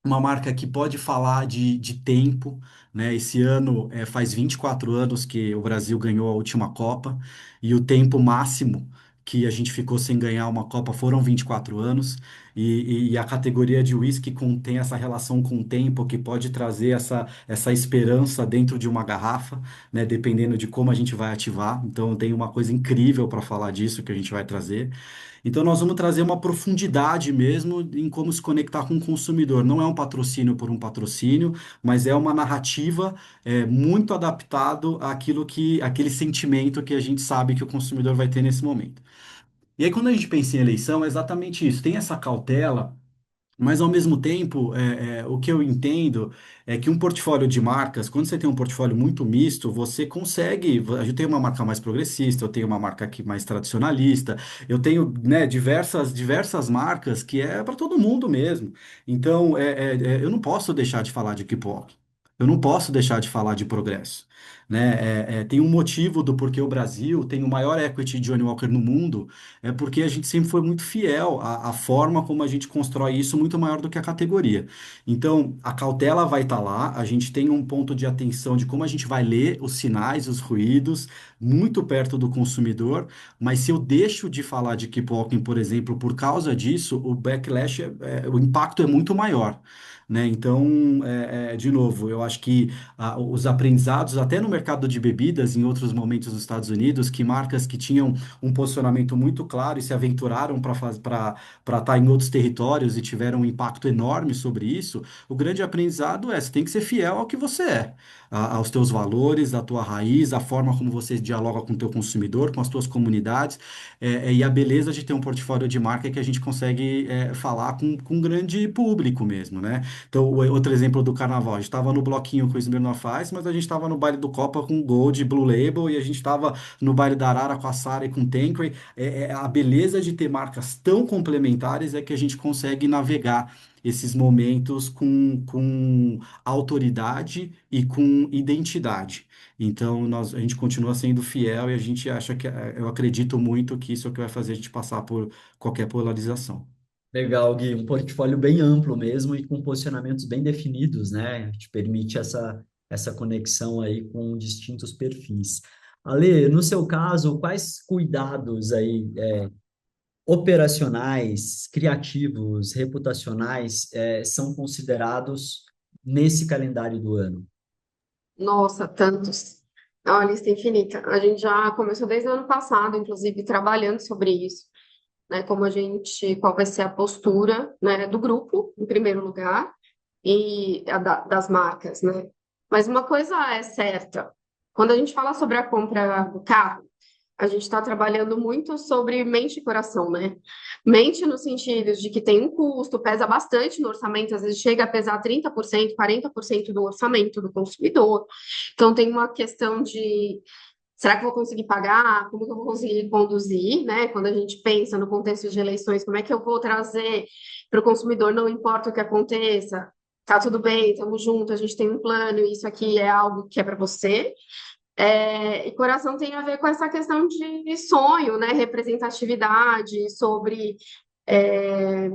uma marca que pode falar de tempo, né? Esse ano faz 24 anos que o Brasil ganhou a última Copa e o tempo máximo que a gente ficou sem ganhar uma Copa foram 24 anos e a categoria de whisky tem essa relação com o tempo que pode trazer essa esperança dentro de uma garrafa, né? Dependendo de como a gente vai ativar. Então tem uma coisa incrível para falar disso que a gente vai trazer. Então, nós vamos trazer uma profundidade mesmo em como se conectar com o consumidor. Não é um patrocínio por um patrocínio, mas é uma narrativa muito adaptado aquele sentimento que a gente sabe que o consumidor vai ter nesse momento. E aí, quando a gente pensa em eleição, é exatamente isso. Tem essa cautela. Mas, ao mesmo tempo, o que eu entendo é que um portfólio de marcas, quando você tem um portfólio muito misto, você consegue. A gente tem uma marca mais progressista, eu tenho uma marca aqui mais tradicionalista, eu tenho, né, diversas marcas que é para todo mundo mesmo. Então, eu não posso deixar de falar de K-pop. Eu não posso deixar de falar de progresso. Né? Tem um motivo do porquê o Brasil tem o maior equity de Johnny Walker no mundo, é porque a gente sempre foi muito fiel à forma como a gente constrói isso, muito maior do que a categoria. Então, a cautela vai estar lá, a gente tem um ponto de atenção de como a gente vai ler os sinais, os ruídos, muito perto do consumidor, mas se eu deixo de falar de Keep Walking, por exemplo, por causa disso, o backlash, o impacto é muito maior. Né? Então, de novo, eu acho que os aprendizados, até no mercado de bebidas, em outros momentos dos Estados Unidos, que marcas que tinham um posicionamento muito claro e se aventuraram para estar em outros territórios e tiveram um impacto enorme sobre isso, o grande aprendizado você tem que ser fiel ao que você é, aos teus valores, à tua raiz, à forma como você dialoga com o teu consumidor, com as tuas comunidades, e a beleza de ter um portfólio de marca que a gente consegue falar com um grande público mesmo, né? Então, outro exemplo do carnaval, a gente estava no bloquinho com o Smirnoff Ice, mas a gente estava no baile do Copa com Gold e Blue Label, e a gente estava no baile da Arara com a Sara e com o Tanqueray. A beleza de ter marcas tão complementares é que a gente consegue navegar esses momentos com autoridade e com identidade. Então, a gente continua sendo fiel e a gente acha eu acredito muito que isso é o que vai fazer a gente passar por qualquer polarização. Legal, Gui, um portfólio bem amplo mesmo e com posicionamentos bem definidos, né? Que te permite essa conexão aí com distintos perfis. Ale, no seu caso, quais cuidados aí operacionais, criativos, reputacionais são considerados nesse calendário do ano? Nossa, tantos. É uma lista infinita. A gente já começou desde o ano passado, inclusive, trabalhando sobre isso, né? Qual vai ser a postura, né, do grupo, em primeiro lugar, e das marcas, né? Mas uma coisa é certa, Quando a gente fala sobre a compra do carro, a gente está trabalhando muito sobre mente e coração, né? Mente no sentido de que tem um custo, pesa bastante no orçamento, às vezes chega a pesar 30%, 40% do orçamento do consumidor. Então, tem uma questão de será que eu vou conseguir pagar? Como que eu vou conseguir conduzir, né? Quando a gente pensa no contexto de eleições, como é que eu vou trazer para o consumidor, não importa o que aconteça, tá tudo bem, estamos juntos, a gente tem um plano, isso aqui é algo que é para você. E coração tem a ver com essa questão de sonho, né? Representatividade, sobre é,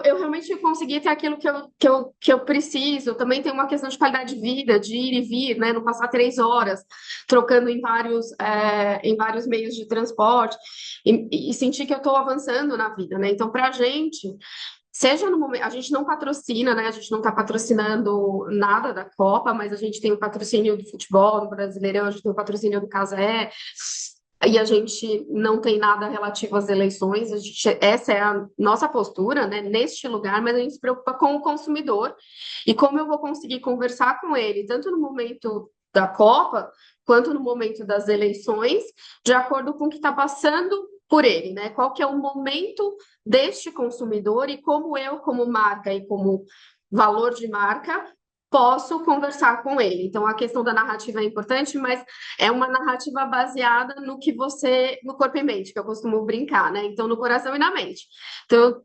eu realmente consegui ter aquilo que eu preciso. Também tem uma questão de qualidade de vida, de ir e vir, né? Não passar 3 horas trocando em vários meios de transporte e sentir que eu estou avançando na vida, né? Então, para a gente, seja no momento, a gente não patrocina, né? A gente não está patrocinando nada da Copa, mas a gente tem o patrocínio do futebol, do Brasileirão, a gente tem o patrocínio do Casé. E a gente não tem nada relativo às eleições, essa é a nossa postura, né, neste lugar, mas a gente se preocupa com o consumidor e como eu vou conseguir conversar com ele, tanto no momento da Copa, quanto no momento das eleições, de acordo com o que está passando por ele, né? Qual que é o momento deste consumidor e como eu, como marca e como valor de marca, posso conversar com ele. Então, a questão da narrativa é importante, mas é uma narrativa baseada no que você, no corpo e mente, que eu costumo brincar, né? Então, no coração e na mente. Então,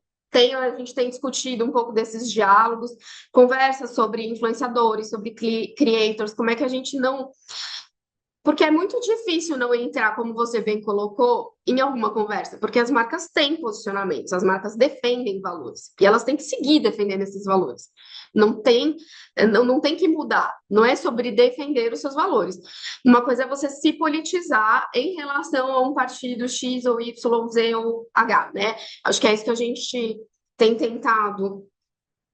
a gente tem discutido um pouco desses diálogos, conversas sobre influenciadores, sobre creators, como é que a gente não. Porque é muito difícil não entrar, como você bem colocou, em alguma conversa, porque as marcas têm posicionamentos, as marcas defendem valores, e elas têm que seguir defendendo esses valores. Não tem que mudar, não é sobre defender os seus valores. Uma coisa é você se politizar em relação a um partido X ou Y, Z ou H, né? Acho que é isso que a gente tem tentado,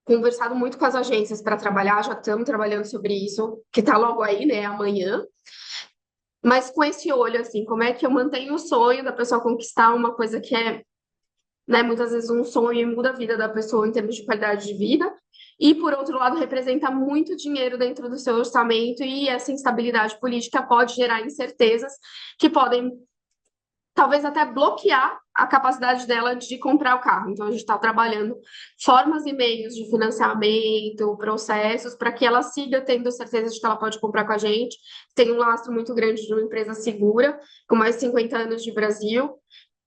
conversado muito com as agências para trabalhar, já estamos trabalhando sobre isso, que está logo aí, né, amanhã. Mas com esse olho, assim, como é que eu mantenho o sonho da pessoa conquistar uma coisa que é, né, muitas vezes um sonho e muda a vida da pessoa em termos de qualidade de vida, e por outro lado representa muito dinheiro dentro do seu orçamento e essa instabilidade política pode gerar incertezas que podem talvez até bloquear a capacidade dela de comprar o carro. Então, a gente está trabalhando formas e meios de financiamento, processos, para que ela siga tendo certeza de que ela pode comprar com a gente. Tem um lastro muito grande de uma empresa segura, com mais de 50 anos de Brasil,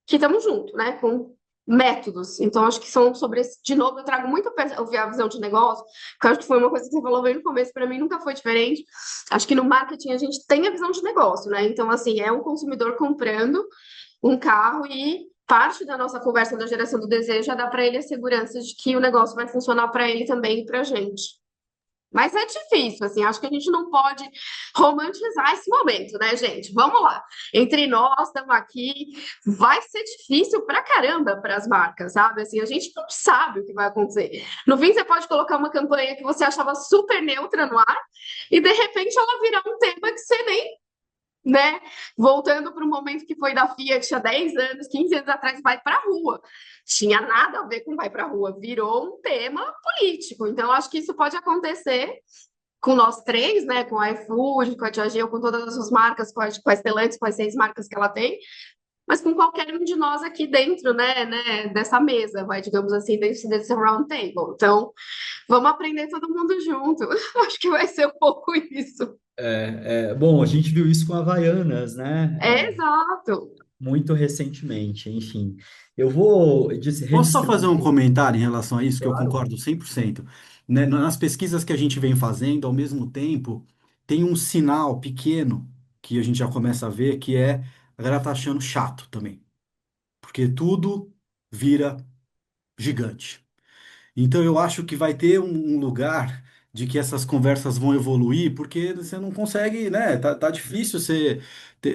que estamos juntos, né? Com métodos. Então, acho que são sobre esse. De novo, eu trago muito a visão de negócio, porque acho que foi uma coisa que você falou bem no começo, para mim nunca foi diferente. Acho que no marketing a gente tem a visão de negócio, né? Então, assim, é um consumidor comprando um carro e parte da nossa conversa da geração do desejo é dar para ele a segurança de que o negócio vai funcionar para ele também e para a gente. Mas é difícil, assim, acho que a gente não pode romantizar esse momento, né, gente? Vamos lá. Entre nós, estamos aqui, vai ser difícil pra caramba para as marcas, sabe? Assim, a gente não sabe o que vai acontecer. No fim, você pode colocar uma campanha que você achava super neutra no ar e, de repente, ela virar um tema que você nem, né? Voltando para o momento que foi da Fiat há 10 anos, 15 anos atrás, vai para a rua. Tinha nada a ver com vai para a rua, virou um tema político. Então, acho que isso pode acontecer com nós três, né? Com a iFood, com a Diageo, com todas as suas marcas, com a Stellantis, com as 6 marcas que ela tem, mas com qualquer um de nós aqui dentro, né, dessa mesa, vai, digamos assim, dentro desse round table. Então, vamos aprender todo mundo junto. Acho que vai ser um pouco isso. Bom, a gente viu isso com a Havaianas, né? Exato. Muito recentemente, enfim. Eu vou Posso só fazer um redistribuir. comentário em relação a isso, que eu Claro. concordo 100%. Né? Nas pesquisas que a gente vem fazendo, ao mesmo tempo, tem um sinal pequeno que a gente já começa a ver, que é a galera tá achando chato também, porque tudo vira gigante. Então eu acho que vai ter um lugar de que essas conversas vão evoluir, porque você não consegue, né? Tá difícil você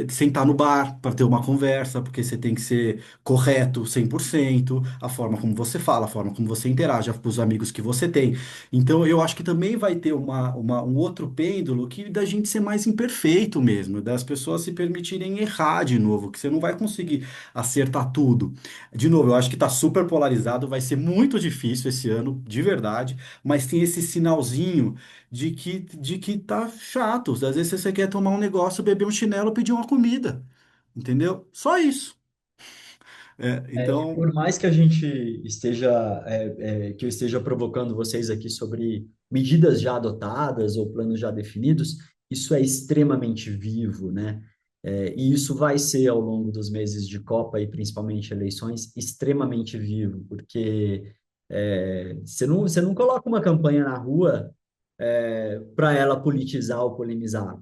sentar no bar para ter uma conversa, porque você tem que ser correto 100%, a forma como você fala, a forma como você interage com os amigos que você tem. Então, eu acho que também vai ter um outro pêndulo que da gente ser mais imperfeito mesmo, das pessoas se permitirem errar de novo, que você não vai conseguir acertar tudo. De novo, eu acho que está super polarizado, vai ser muito difícil esse ano, de verdade, mas tem esse sinalzinho de que tá chato. Às vezes você quer tomar um negócio, beber um chinelo, pedir uma comida, entendeu? Só isso. Então, Por mais que a gente esteja, que eu esteja provocando vocês aqui sobre medidas já adotadas ou planos já definidos, isso é extremamente vivo, né? E isso vai ser ao longo dos meses de Copa e principalmente eleições extremamente vivo, porque você não coloca uma campanha na rua para ela politizar ou polemizar,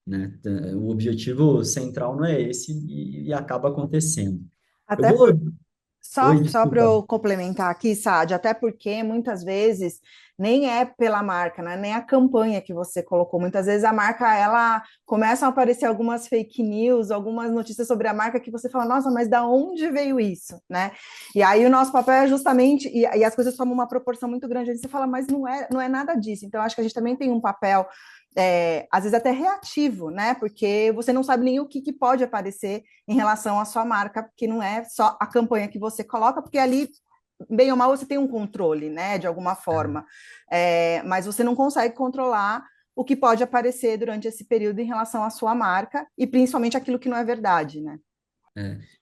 né? O objetivo central não é esse e acaba acontecendo. Eu Até vou. por, Oi, só para desculpa. eu complementar aqui, Sade, até porque muitas vezes nem é pela marca, né? Nem a campanha que você colocou. Muitas vezes a marca, ela começam a aparecer algumas fake news, algumas notícias sobre a marca que você fala, nossa, mas da onde veio isso, né? E aí o nosso papel é justamente, e as coisas tomam uma proporção muito grande, aí você fala, mas não é nada disso. Então, acho que a gente também tem um papel às vezes até reativo, né? Porque você não sabe nem o que pode aparecer em relação à sua marca, porque não é só a campanha que você coloca, porque ali, bem ou mal, você tem um controle, né? De alguma forma. Mas você não consegue controlar o que pode aparecer durante esse período em relação à sua marca, e principalmente aquilo que não é verdade, né?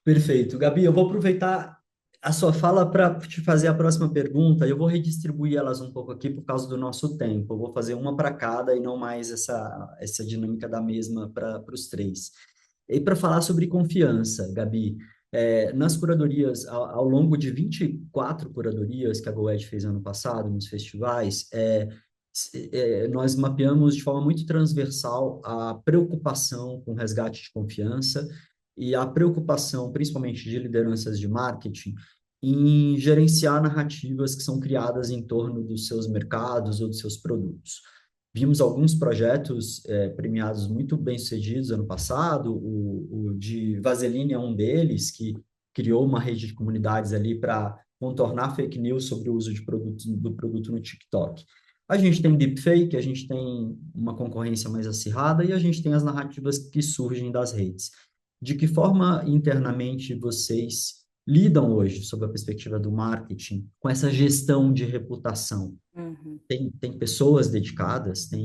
Perfeito. Gabi, eu vou aproveitar a sua fala para te fazer a próxima pergunta. Eu vou redistribuir elas um pouco aqui por causa do nosso tempo. Eu vou fazer uma para cada e não mais essa dinâmica da mesma para os três. E para falar sobre confiança, Gabi, nas curadorias, ao longo de 24 curadorias que a Goethe fez ano passado nos festivais, nós mapeamos de forma muito transversal a preocupação com resgate de confiança e a preocupação, principalmente de lideranças de marketing, em gerenciar narrativas que são criadas em torno dos seus mercados ou dos seus produtos. Vimos alguns projetos premiados muito bem-sucedidos ano passado, o de Vaseline é um deles, que criou uma rede de comunidades ali para contornar fake news sobre o uso do produto no TikTok. A gente tem deepfake, a gente tem uma concorrência mais acirrada e a gente tem as narrativas que surgem das redes. De que forma internamente vocês lidam hoje, sob a perspectiva do marketing, com essa gestão de reputação? Uhum. Tem pessoas dedicadas, tem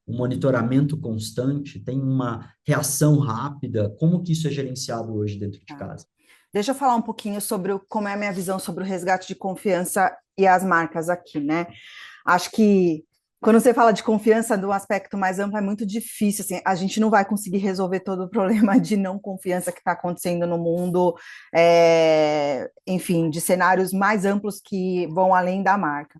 um monitoramento constante, tem uma reação rápida? Como que isso é gerenciado hoje dentro de casa? Deixa eu falar um pouquinho sobre como é a minha visão sobre o resgate de confiança e as marcas aqui, né? Acho que quando você fala de confiança do aspecto mais amplo, é muito difícil, assim, a gente não vai conseguir resolver todo o problema de não confiança que está acontecendo no mundo, enfim, de cenários mais amplos que vão além da marca.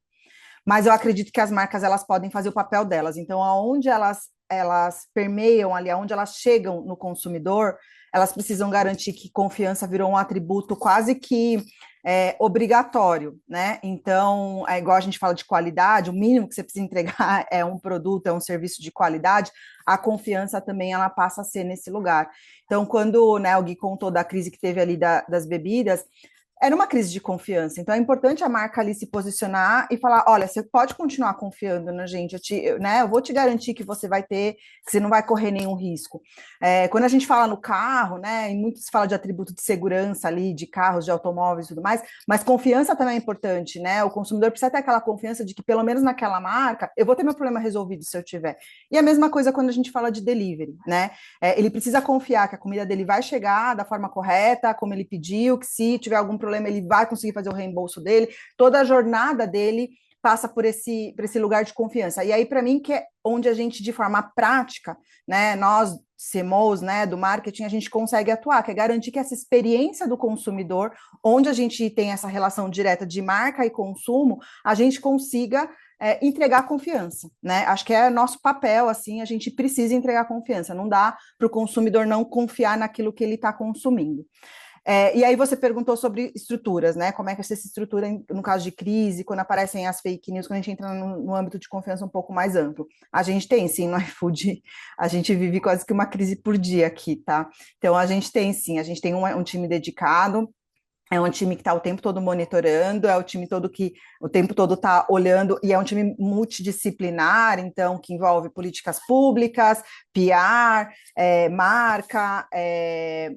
Mas eu acredito que as marcas, elas podem fazer o papel delas. Então, aonde elas permeiam ali, aonde elas chegam no consumidor, elas precisam garantir que confiança virou um atributo quase que obrigatório, né? Então, é igual a gente fala de qualidade, o mínimo que você precisa entregar é um produto, é um serviço de qualidade, a confiança também ela passa a ser nesse lugar. Então, quando, né, o Gui contou da crise que teve ali das bebidas, era uma crise de confiança, então é importante a marca ali se posicionar e falar, olha, você pode continuar confiando na gente, eu vou te garantir que você vai ter, que você não vai correr nenhum risco. Quando a gente fala no carro, né, e muito se fala de atributo de segurança ali, de carros, de automóveis e tudo mais, mas confiança também é importante, né, o consumidor precisa ter aquela confiança de que pelo menos naquela marca, eu vou ter meu problema resolvido se eu tiver. E a mesma coisa quando a gente fala de delivery, né, ele precisa confiar que a comida dele vai chegar da forma correta, como ele pediu, que se tiver algum problema ele vai conseguir fazer o reembolso dele, toda a jornada dele passa por esse lugar de confiança. E aí, para mim, que é onde a gente, de forma prática, né, nós, CMOs, né, do marketing, a gente consegue atuar, que é garantir que essa experiência do consumidor, onde a gente tem essa relação direta de marca e consumo, a gente consiga entregar confiança, né? Acho que é nosso papel, assim, a gente precisa entregar confiança, não dá para o consumidor não confiar naquilo que ele está consumindo. E aí você perguntou sobre estruturas, né? Como é que você se estrutura no caso de crise, quando aparecem as fake news, quando a gente entra no âmbito de confiança um pouco mais amplo. A gente tem, sim, no iFood, a gente vive quase que uma crise por dia aqui, tá? Então, a gente tem, sim, a gente tem um time dedicado, é um time que está o tempo todo monitorando, é o time todo que o tempo todo está olhando, e é um time multidisciplinar, então, que envolve políticas públicas, PR, marca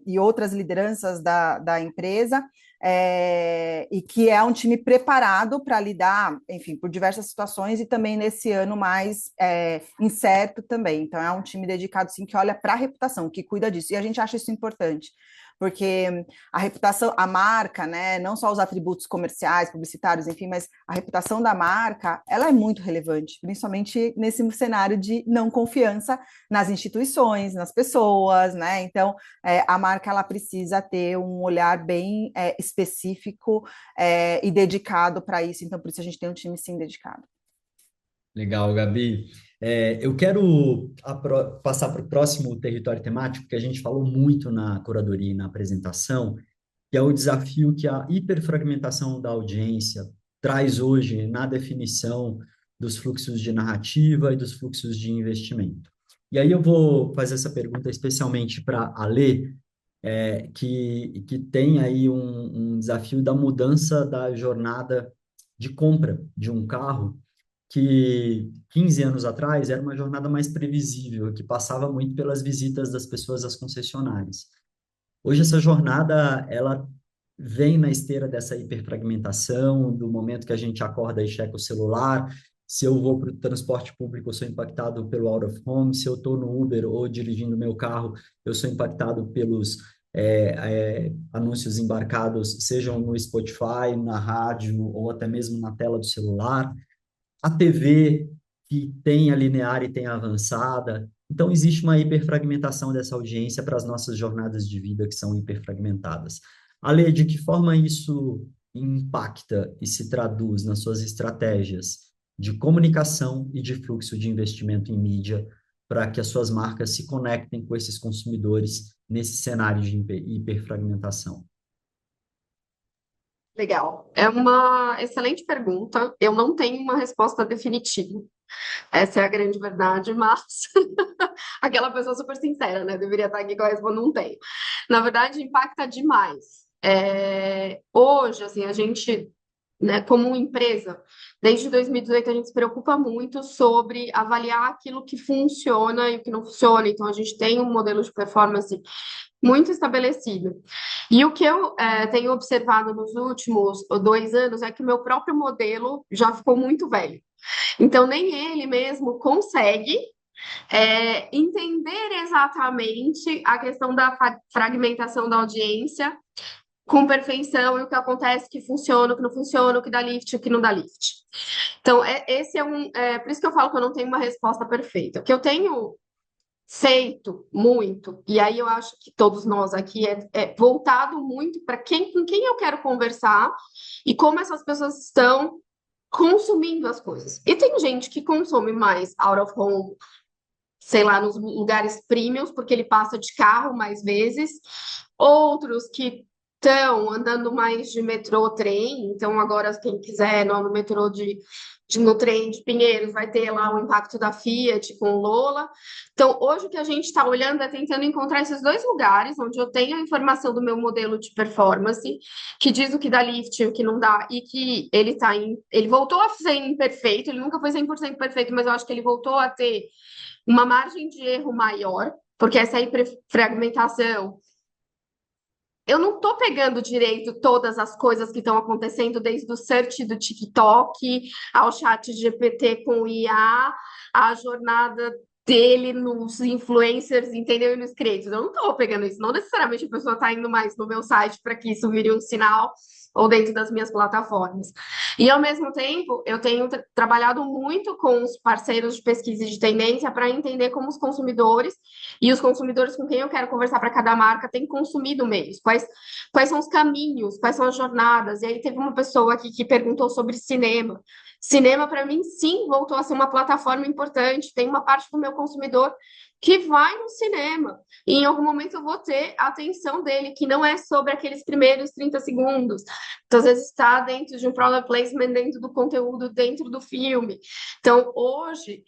e outras lideranças da empresa, e que é um time preparado para lidar, enfim, por diversas situações, e também nesse ano mais incerto também. Então, é um time dedicado, sim, que olha para a reputação, que cuida disso, e a gente acha isso importante, porque a reputação, a marca, né, não só os atributos comerciais, publicitários, enfim, mas a reputação da marca, ela é muito relevante, principalmente nesse cenário de não confiança nas instituições, nas pessoas, né? Então, a marca, ela precisa ter um olhar bem específico e dedicado para isso. Então, por isso a gente tem um time, sim, dedicado. Legal, Gabi. Eu quero passar para o próximo território temático, que a gente falou muito na curadoria e na apresentação, que é o desafio que a hiperfragmentação da audiência traz hoje na definição dos fluxos de narrativa e dos fluxos de investimento. E aí eu vou fazer essa pergunta especialmente para a Lê, que tem aí um desafio da mudança da jornada de compra de um carro, que 15 anos atrás era uma jornada mais previsível, que passava muito pelas visitas das pessoas às concessionárias. Hoje essa jornada, ela vem na esteira dessa hiperfragmentação, do momento que a gente acorda e checa o celular. Se eu vou para o transporte público, eu sou impactado pelo out of home. Se eu estou no Uber ou dirigindo meu carro, eu sou impactado pelos anúncios embarcados, sejam no Spotify, na rádio ou até mesmo na tela do celular. A TV, que tem a linear e tem a avançada. Então, existe uma hiperfragmentação dessa audiência para as nossas jornadas de vida que são hiperfragmentadas. Ale, de que forma isso impacta e se traduz nas suas estratégias de comunicação e de fluxo de investimento em mídia para que as suas marcas se conectem com esses consumidores nesse cenário de hiperfragmentação? Legal. É uma excelente pergunta. Eu não tenho uma resposta definitiva. Essa é a grande verdade, mas aquela pessoa super sincera, né? Deveria estar aqui com a resposta, não tenho. Na verdade, impacta demais. Hoje, assim, a gente, né, como empresa, desde 2018 a gente se preocupa muito sobre avaliar aquilo que funciona e o que não funciona. Então, a gente tem um modelo de performance muito estabelecido. E o que eu tenho observado nos últimos 2 anos é que o meu próprio modelo já ficou muito velho. Então, nem ele mesmo consegue entender exatamente a questão da fragmentação da audiência com perfeição e o que acontece, que funciona, o que não funciona, o que dá lift, o que não dá lift. Então, esse é por isso que eu falo que eu não tenho uma resposta perfeita. O que eu tenho feito muito, e aí eu acho que todos nós aqui é voltado muito para com quem eu quero conversar e como essas pessoas estão consumindo as coisas. E tem gente que consome mais out of home, sei lá, nos lugares premiums, porque ele passa de carro mais vezes, outros que estão andando mais de metrô, trem, então agora quem quiser no metrô no trem de Pinheiros vai ter lá o impacto da Fiat com o Lola. Então, hoje o que a gente está olhando é tentando encontrar esses 2 lugares onde eu tenho a informação do meu modelo de performance, que diz o que dá lift e o que não dá, e que ele voltou a ser imperfeito, ele nunca foi 100% perfeito, mas eu acho que ele voltou a ter uma margem de erro maior, porque essa hiperfragmentação, eu não estou pegando direito todas as coisas que estão acontecendo, desde o search do TikTok ao chat GPT com IA, a jornada dele nos influencers, entendeu? E nos créditos. Eu não estou pegando isso. Não necessariamente a pessoa está indo mais no meu site para que isso vire um sinal ou dentro das minhas plataformas. E, ao mesmo tempo, eu tenho trabalhado muito com os parceiros de pesquisa e de tendência para entender como os consumidores e os consumidores com quem eu quero conversar para cada marca têm consumido meios, quais são os caminhos, quais são as jornadas. E aí teve uma pessoa aqui que perguntou sobre cinema. Cinema, para mim, sim, voltou a ser uma plataforma importante. Tem uma parte do meu consumidor que vai no cinema. E em algum momento eu vou ter a atenção dele, que não é sobre aqueles primeiros 30 segundos. Então, às vezes está dentro de um product placement, dentro do conteúdo, dentro do filme. Então, hoje,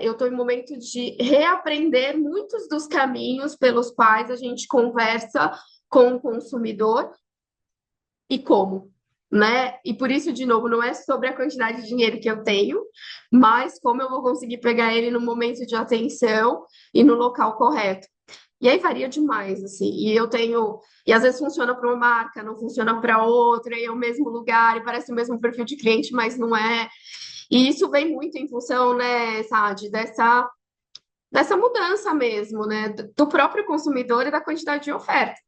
eu estou em momento de reaprender muitos dos caminhos pelos quais a gente conversa com o consumidor e como, né? E por isso, de novo, não é sobre a quantidade de dinheiro que eu tenho, mas como eu vou conseguir pegar ele no momento de atenção e no local correto. E aí varia demais, assim. E às vezes funciona para uma marca, não funciona para outra, e é o mesmo lugar, e parece o mesmo perfil de cliente, mas não é. E isso vem muito em função, né, Sade, dessa mudança mesmo, né, do próprio consumidor e da quantidade de oferta.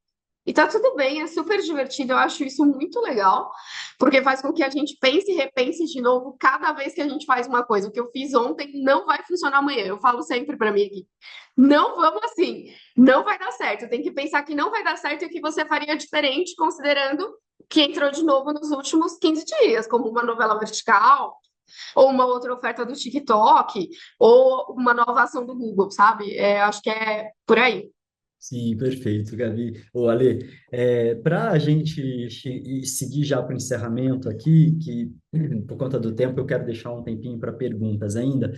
E tá tudo bem, é super divertido, eu acho isso muito legal, porque faz com que a gente pense e repense de novo cada vez que a gente faz uma coisa. O que eu fiz ontem não vai funcionar amanhã. Eu falo sempre para mim aqui, não vamos assim, não vai dar certo. Tem que pensar que não vai dar certo e o que você faria diferente, considerando que entrou de novo nos últimos 15 dias, como uma novela vertical, ou uma outra oferta do TikTok, ou uma nova ação do Google, sabe? Acho que é por aí. Sim, perfeito, Gabi. Ô, Ale, para a gente seguir já para o encerramento aqui, que por conta do tempo eu quero deixar um tempinho para perguntas ainda,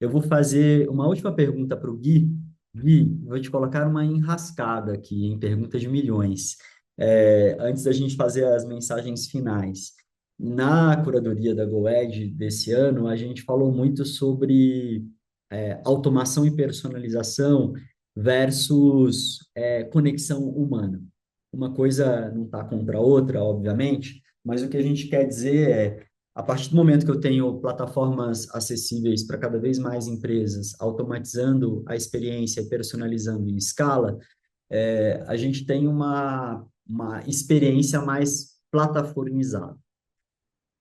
eu vou fazer uma última pergunta para o Gui. Gui, vou te colocar uma enrascada aqui, em perguntas de milhões, antes da gente fazer as mensagens finais. Na curadoria da GoEd desse ano, a gente falou muito sobre automação e personalização versus conexão humana. Uma coisa não está contra a outra, obviamente, mas o que a gente quer dizer é, a partir do momento que eu tenho plataformas acessíveis para cada vez mais empresas, automatizando a experiência e personalizando em escala, a gente tem uma experiência mais plataformizada.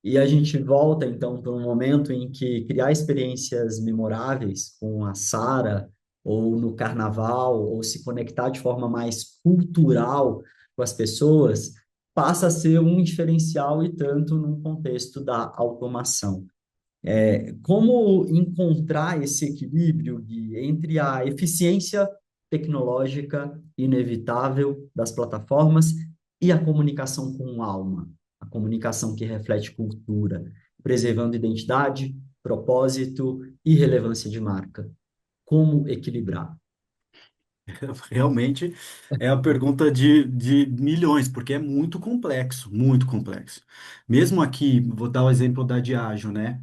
E a gente volta, então, para um momento em que criar experiências memoráveis com a Sara, ou no carnaval, ou se conectar de forma mais cultural com as pessoas, passa a ser um diferencial e tanto num contexto da automação. Como encontrar esse equilíbrio, Gui, entre a eficiência tecnológica inevitável das plataformas e a comunicação com alma, a comunicação que reflete cultura, preservando identidade, propósito e relevância de marca? Como equilibrar? Realmente é a pergunta de milhões, porque é muito complexo, muito complexo. Mesmo aqui, vou dar o exemplo da Diageo, né?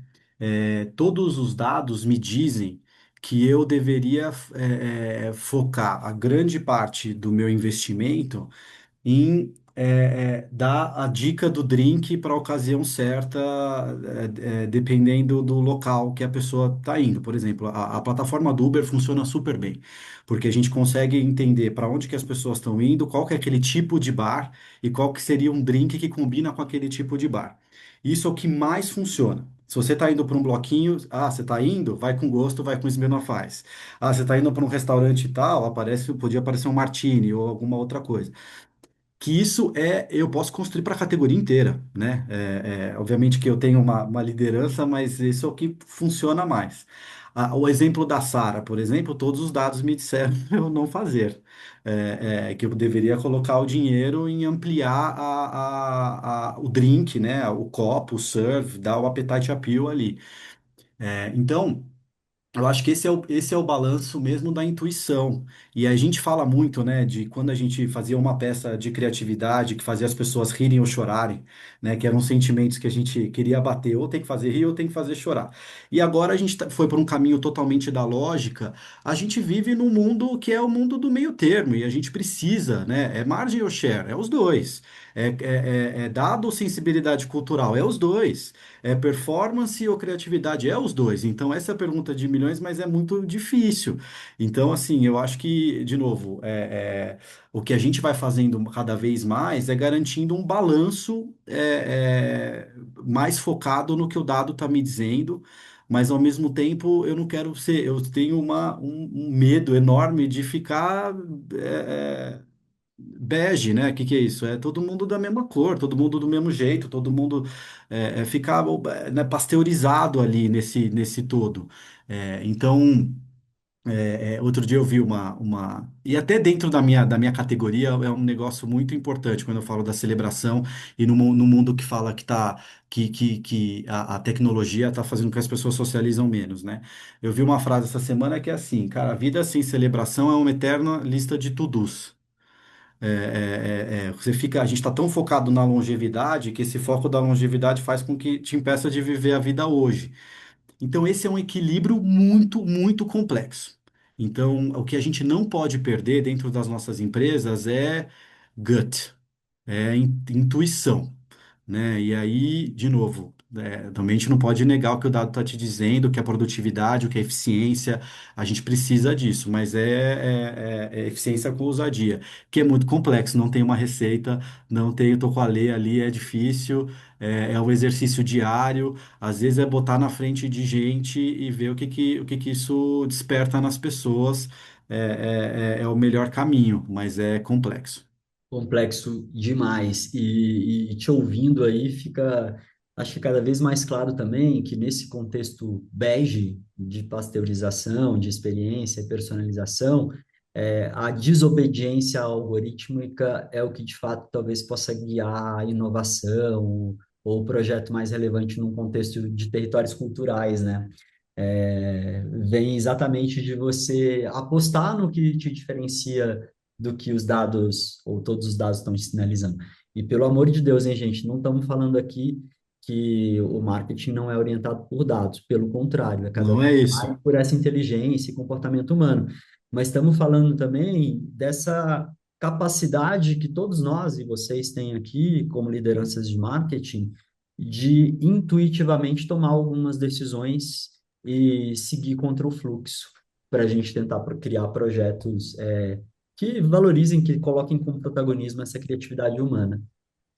Todos os dados me dizem que eu deveria focar a grande parte do meu investimento em dar a dica do drink para a ocasião certa, dependendo do local que a pessoa está indo. Por exemplo, a plataforma do Uber funciona super bem, porque a gente consegue entender para onde que as pessoas estão indo, qual que é aquele tipo de bar e qual que seria um drink que combina com aquele tipo de bar. Isso é o que mais funciona. Se você está indo para um bloquinho, você está indo, vai com gosto, vai com Smirnoff Ice. Você está indo para um restaurante e tal, podia aparecer um Martini ou alguma outra coisa que isso eu posso construir para a categoria inteira, né? Obviamente que eu tenho uma liderança, mas isso é o que funciona mais. O exemplo da Sara, por exemplo, todos os dados me disseram eu não fazer, que eu deveria colocar o dinheiro em ampliar o drink, né? O copo, o serve, dar o appetite appeal ali. Então, eu acho que esse é o balanço mesmo da intuição. E a gente fala muito, né, de quando a gente fazia uma peça de criatividade que fazia as pessoas rirem ou chorarem, né, que eram sentimentos que a gente queria bater, ou tem que fazer rir ou tem que fazer chorar. E agora a gente foi por um caminho totalmente da lógica. A gente vive num mundo que é o mundo do meio termo e a gente precisa, né, é margin ou share, é os dois. É dado ou sensibilidade cultural, é os dois. É performance ou criatividade? É os dois. Então, essa é a pergunta de milhões, mas é muito difícil. Então, assim, eu acho que, de novo, o que a gente vai fazendo cada vez mais é garantindo um balanço mais focado no que o dado está me dizendo. Mas ao mesmo tempo eu não quero ser, eu tenho um medo enorme de ficar bege, né? O que é isso? É todo mundo da mesma cor, todo mundo do mesmo jeito, todo mundo ficar né, pasteurizado ali nesse todo. Então, Outro dia eu vi e até dentro da minha categoria é um negócio muito importante quando eu falo da celebração e no mundo que fala que a tecnologia está fazendo com que as pessoas socializam menos, né? Eu vi uma frase essa semana que é assim, cara, a vida sem celebração é uma eterna lista de to-dos. A gente está tão focado na longevidade que esse foco da longevidade faz com que te impeça de viver a vida hoje. Então, esse é um equilíbrio muito, muito complexo. Então, o que a gente não pode perder dentro das nossas empresas é gut, intuição, né? E aí, de novo, também a gente não pode negar o que o dado está te dizendo, que a produtividade, o que é eficiência, a gente precisa disso, mas é eficiência com ousadia, que é muito complexo, não tem uma receita, não tem, eu tô com a lei ali, é difícil, é um exercício diário, às vezes é botar na frente de gente e ver o que que isso desperta nas pessoas, é o melhor caminho, mas é complexo. Complexo demais. E te ouvindo aí, acho que cada vez mais claro também que nesse contexto bege de pasteurização, de experiência e personalização, a desobediência algorítmica é o que de fato talvez possa guiar a inovação ou o projeto mais relevante num contexto de territórios culturais, né? Vem exatamente de você apostar no que te diferencia do que os dados, ou todos os dados estão te sinalizando. E pelo amor de Deus, hein, gente, não estamos falando aqui que o marketing não é orientado por dados, pelo contrário, é cada Não vez é isso. mais por essa inteligência e comportamento humano. Mas estamos falando também dessa capacidade que todos nós e vocês têm aqui, como lideranças de marketing, de intuitivamente tomar algumas decisões e seguir contra o fluxo, para a gente tentar criar projetos que valorizem, que coloquem como protagonismo essa criatividade humana.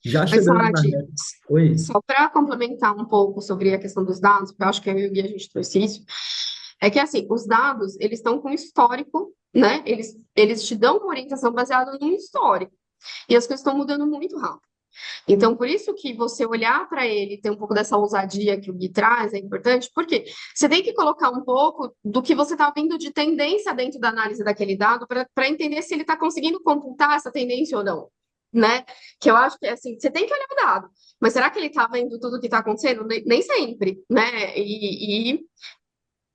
Já Mas, chegando na Sadi, reta. Oi? só para complementar um pouco sobre a questão dos dados, porque eu acho que eu e o Gui a gente trouxe isso, é que assim, os dados, eles estão com histórico, né? Eles te dão uma orientação baseada num histórico. E as coisas estão mudando muito rápido. Então, por isso que você olhar para ele, ter um pouco dessa ousadia que o Gui traz, é importante, porque você tem que colocar um pouco do que você está vendo de tendência dentro da análise daquele dado para entender se ele está conseguindo computar essa tendência ou não. Né? Que eu acho que assim, você tem que olhar o dado, mas será que ele está vendo tudo o que está acontecendo? Nem sempre, né? E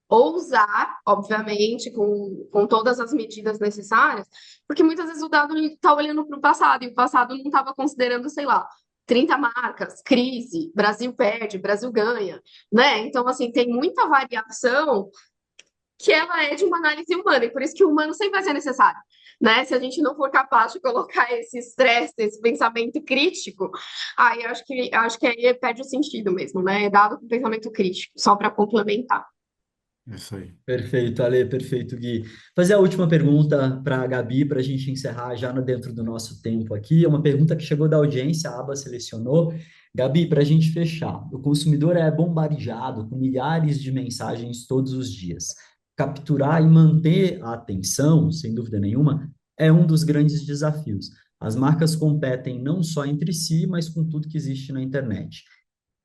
ousar, obviamente, com todas as medidas necessárias, porque muitas vezes o dado está olhando para o passado e o passado não estava considerando, sei lá, 30 marcas, crise, Brasil perde, Brasil ganha, né? Então, assim, tem muita variação que ela é de uma análise humana, e por isso que o humano sempre vai ser necessário. Né? Se a gente não for capaz de colocar esse estresse, esse pensamento crítico, aí acho que aí perde o sentido mesmo, né? É dado com pensamento crítico, só para complementar. É isso aí. Perfeito, Ale, perfeito, Gui. Fazer a última pergunta para a Gabi, para a gente encerrar já dentro do nosso tempo aqui. É uma pergunta que chegou da audiência, a Aba selecionou. Gabi, para a gente fechar, o consumidor é bombardeado com milhares de mensagens todos os dias. Capturar e manter a atenção, sem dúvida nenhuma, é um dos grandes desafios. As marcas competem não só entre si, mas com tudo que existe na internet.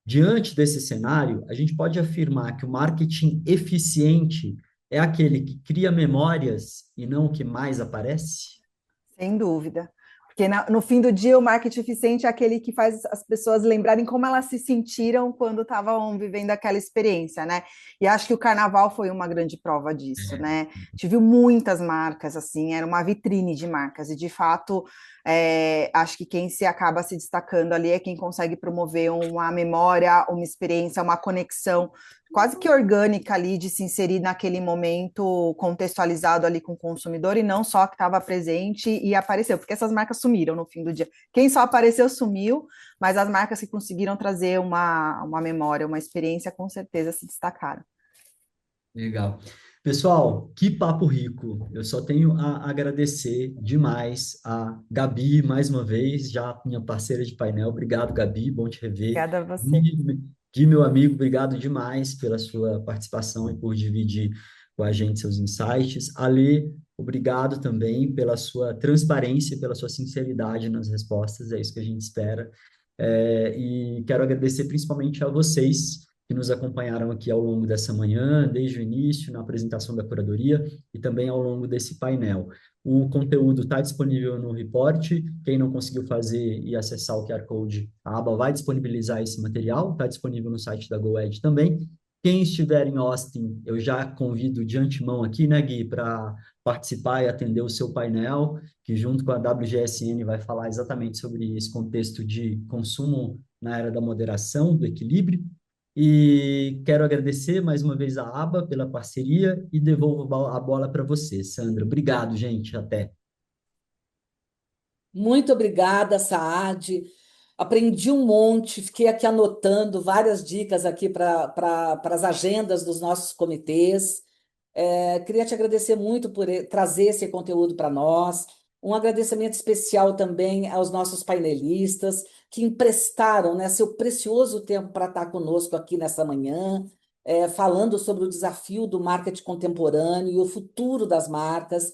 Diante desse cenário, a gente pode afirmar que o marketing eficiente é aquele que cria memórias e não o que mais aparece? Sem dúvida. Porque no fim do dia, o marketing eficiente é aquele que faz as pessoas lembrarem como elas se sentiram quando estavam vivendo aquela experiência, né? E acho que o carnaval foi uma grande prova disso, né? A gente viu muitas marcas, assim, era uma vitrine de marcas, e de fato, acho que quem se acaba se destacando ali é quem consegue promover uma memória, uma experiência, uma conexão quase que orgânica ali de se inserir naquele momento contextualizado ali com o consumidor e não só que estava presente e apareceu, porque essas marcas sumiram no fim do dia. Quem só apareceu sumiu, mas as marcas que conseguiram trazer uma memória, uma experiência, com certeza se destacaram. Legal. Pessoal, que papo rico. Eu só tenho a agradecer demais a Gabi, mais uma vez, já minha parceira de painel. Obrigado, Gabi, bom te rever. Obrigada a você. Gui, meu amigo, obrigado demais pela sua participação e por dividir com a gente seus insights. Ale, obrigado também pela sua transparência, pela sua sinceridade nas respostas, é isso que a gente espera. E quero agradecer principalmente a vocês que nos acompanharam aqui ao longo dessa manhã, desde o início, na apresentação da curadoria e também ao longo desse painel. O conteúdo está disponível no reporte. Quem não conseguiu fazer e acessar o QR Code, a aba vai disponibilizar esse material, está disponível no site da GoEd também. Quem estiver em Austin, eu já convido de antemão aqui, né, Gui, para participar e atender o seu painel, que junto com a WGSN vai falar exatamente sobre esse contexto de consumo na era da moderação, do equilíbrio. E quero agradecer mais uma vez a ABA pela parceria e devolvo a bola para você, Sandra. Obrigado, gente. Até. Muito obrigada, Saad. Aprendi um monte, fiquei aqui anotando várias dicas aqui para as agendas dos nossos comitês. Queria te agradecer muito por trazer esse conteúdo para nós. Um agradecimento especial também aos nossos painelistas que emprestaram, né, seu precioso tempo para estar conosco aqui nessa manhã, falando sobre o desafio do marketing contemporâneo e o futuro das marcas.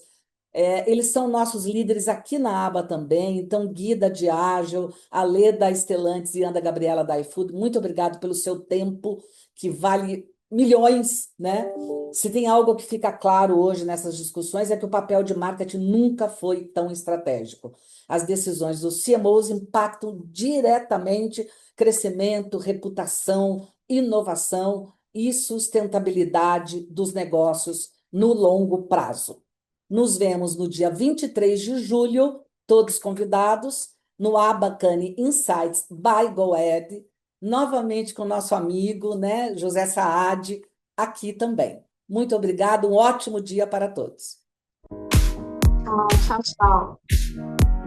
Eles são nossos líderes aqui na aba também, então Gui da Diageo, Alê da Stellantis e Ana Gabriela da iFood, muito obrigado pelo seu tempo, que vale milhões, né? Se tem algo que fica claro hoje nessas discussões é que o papel de marketing nunca foi tão estratégico. As decisões dos CMOs impactam diretamente crescimento, reputação, inovação e sustentabilidade dos negócios no longo prazo. Nos vemos no dia 23 de julho, todos convidados, no Abacane Insights by GoEd, novamente com nosso amigo, né, José Saad, aqui também. Muito obrigado, um ótimo dia para todos. Tchau, tchau.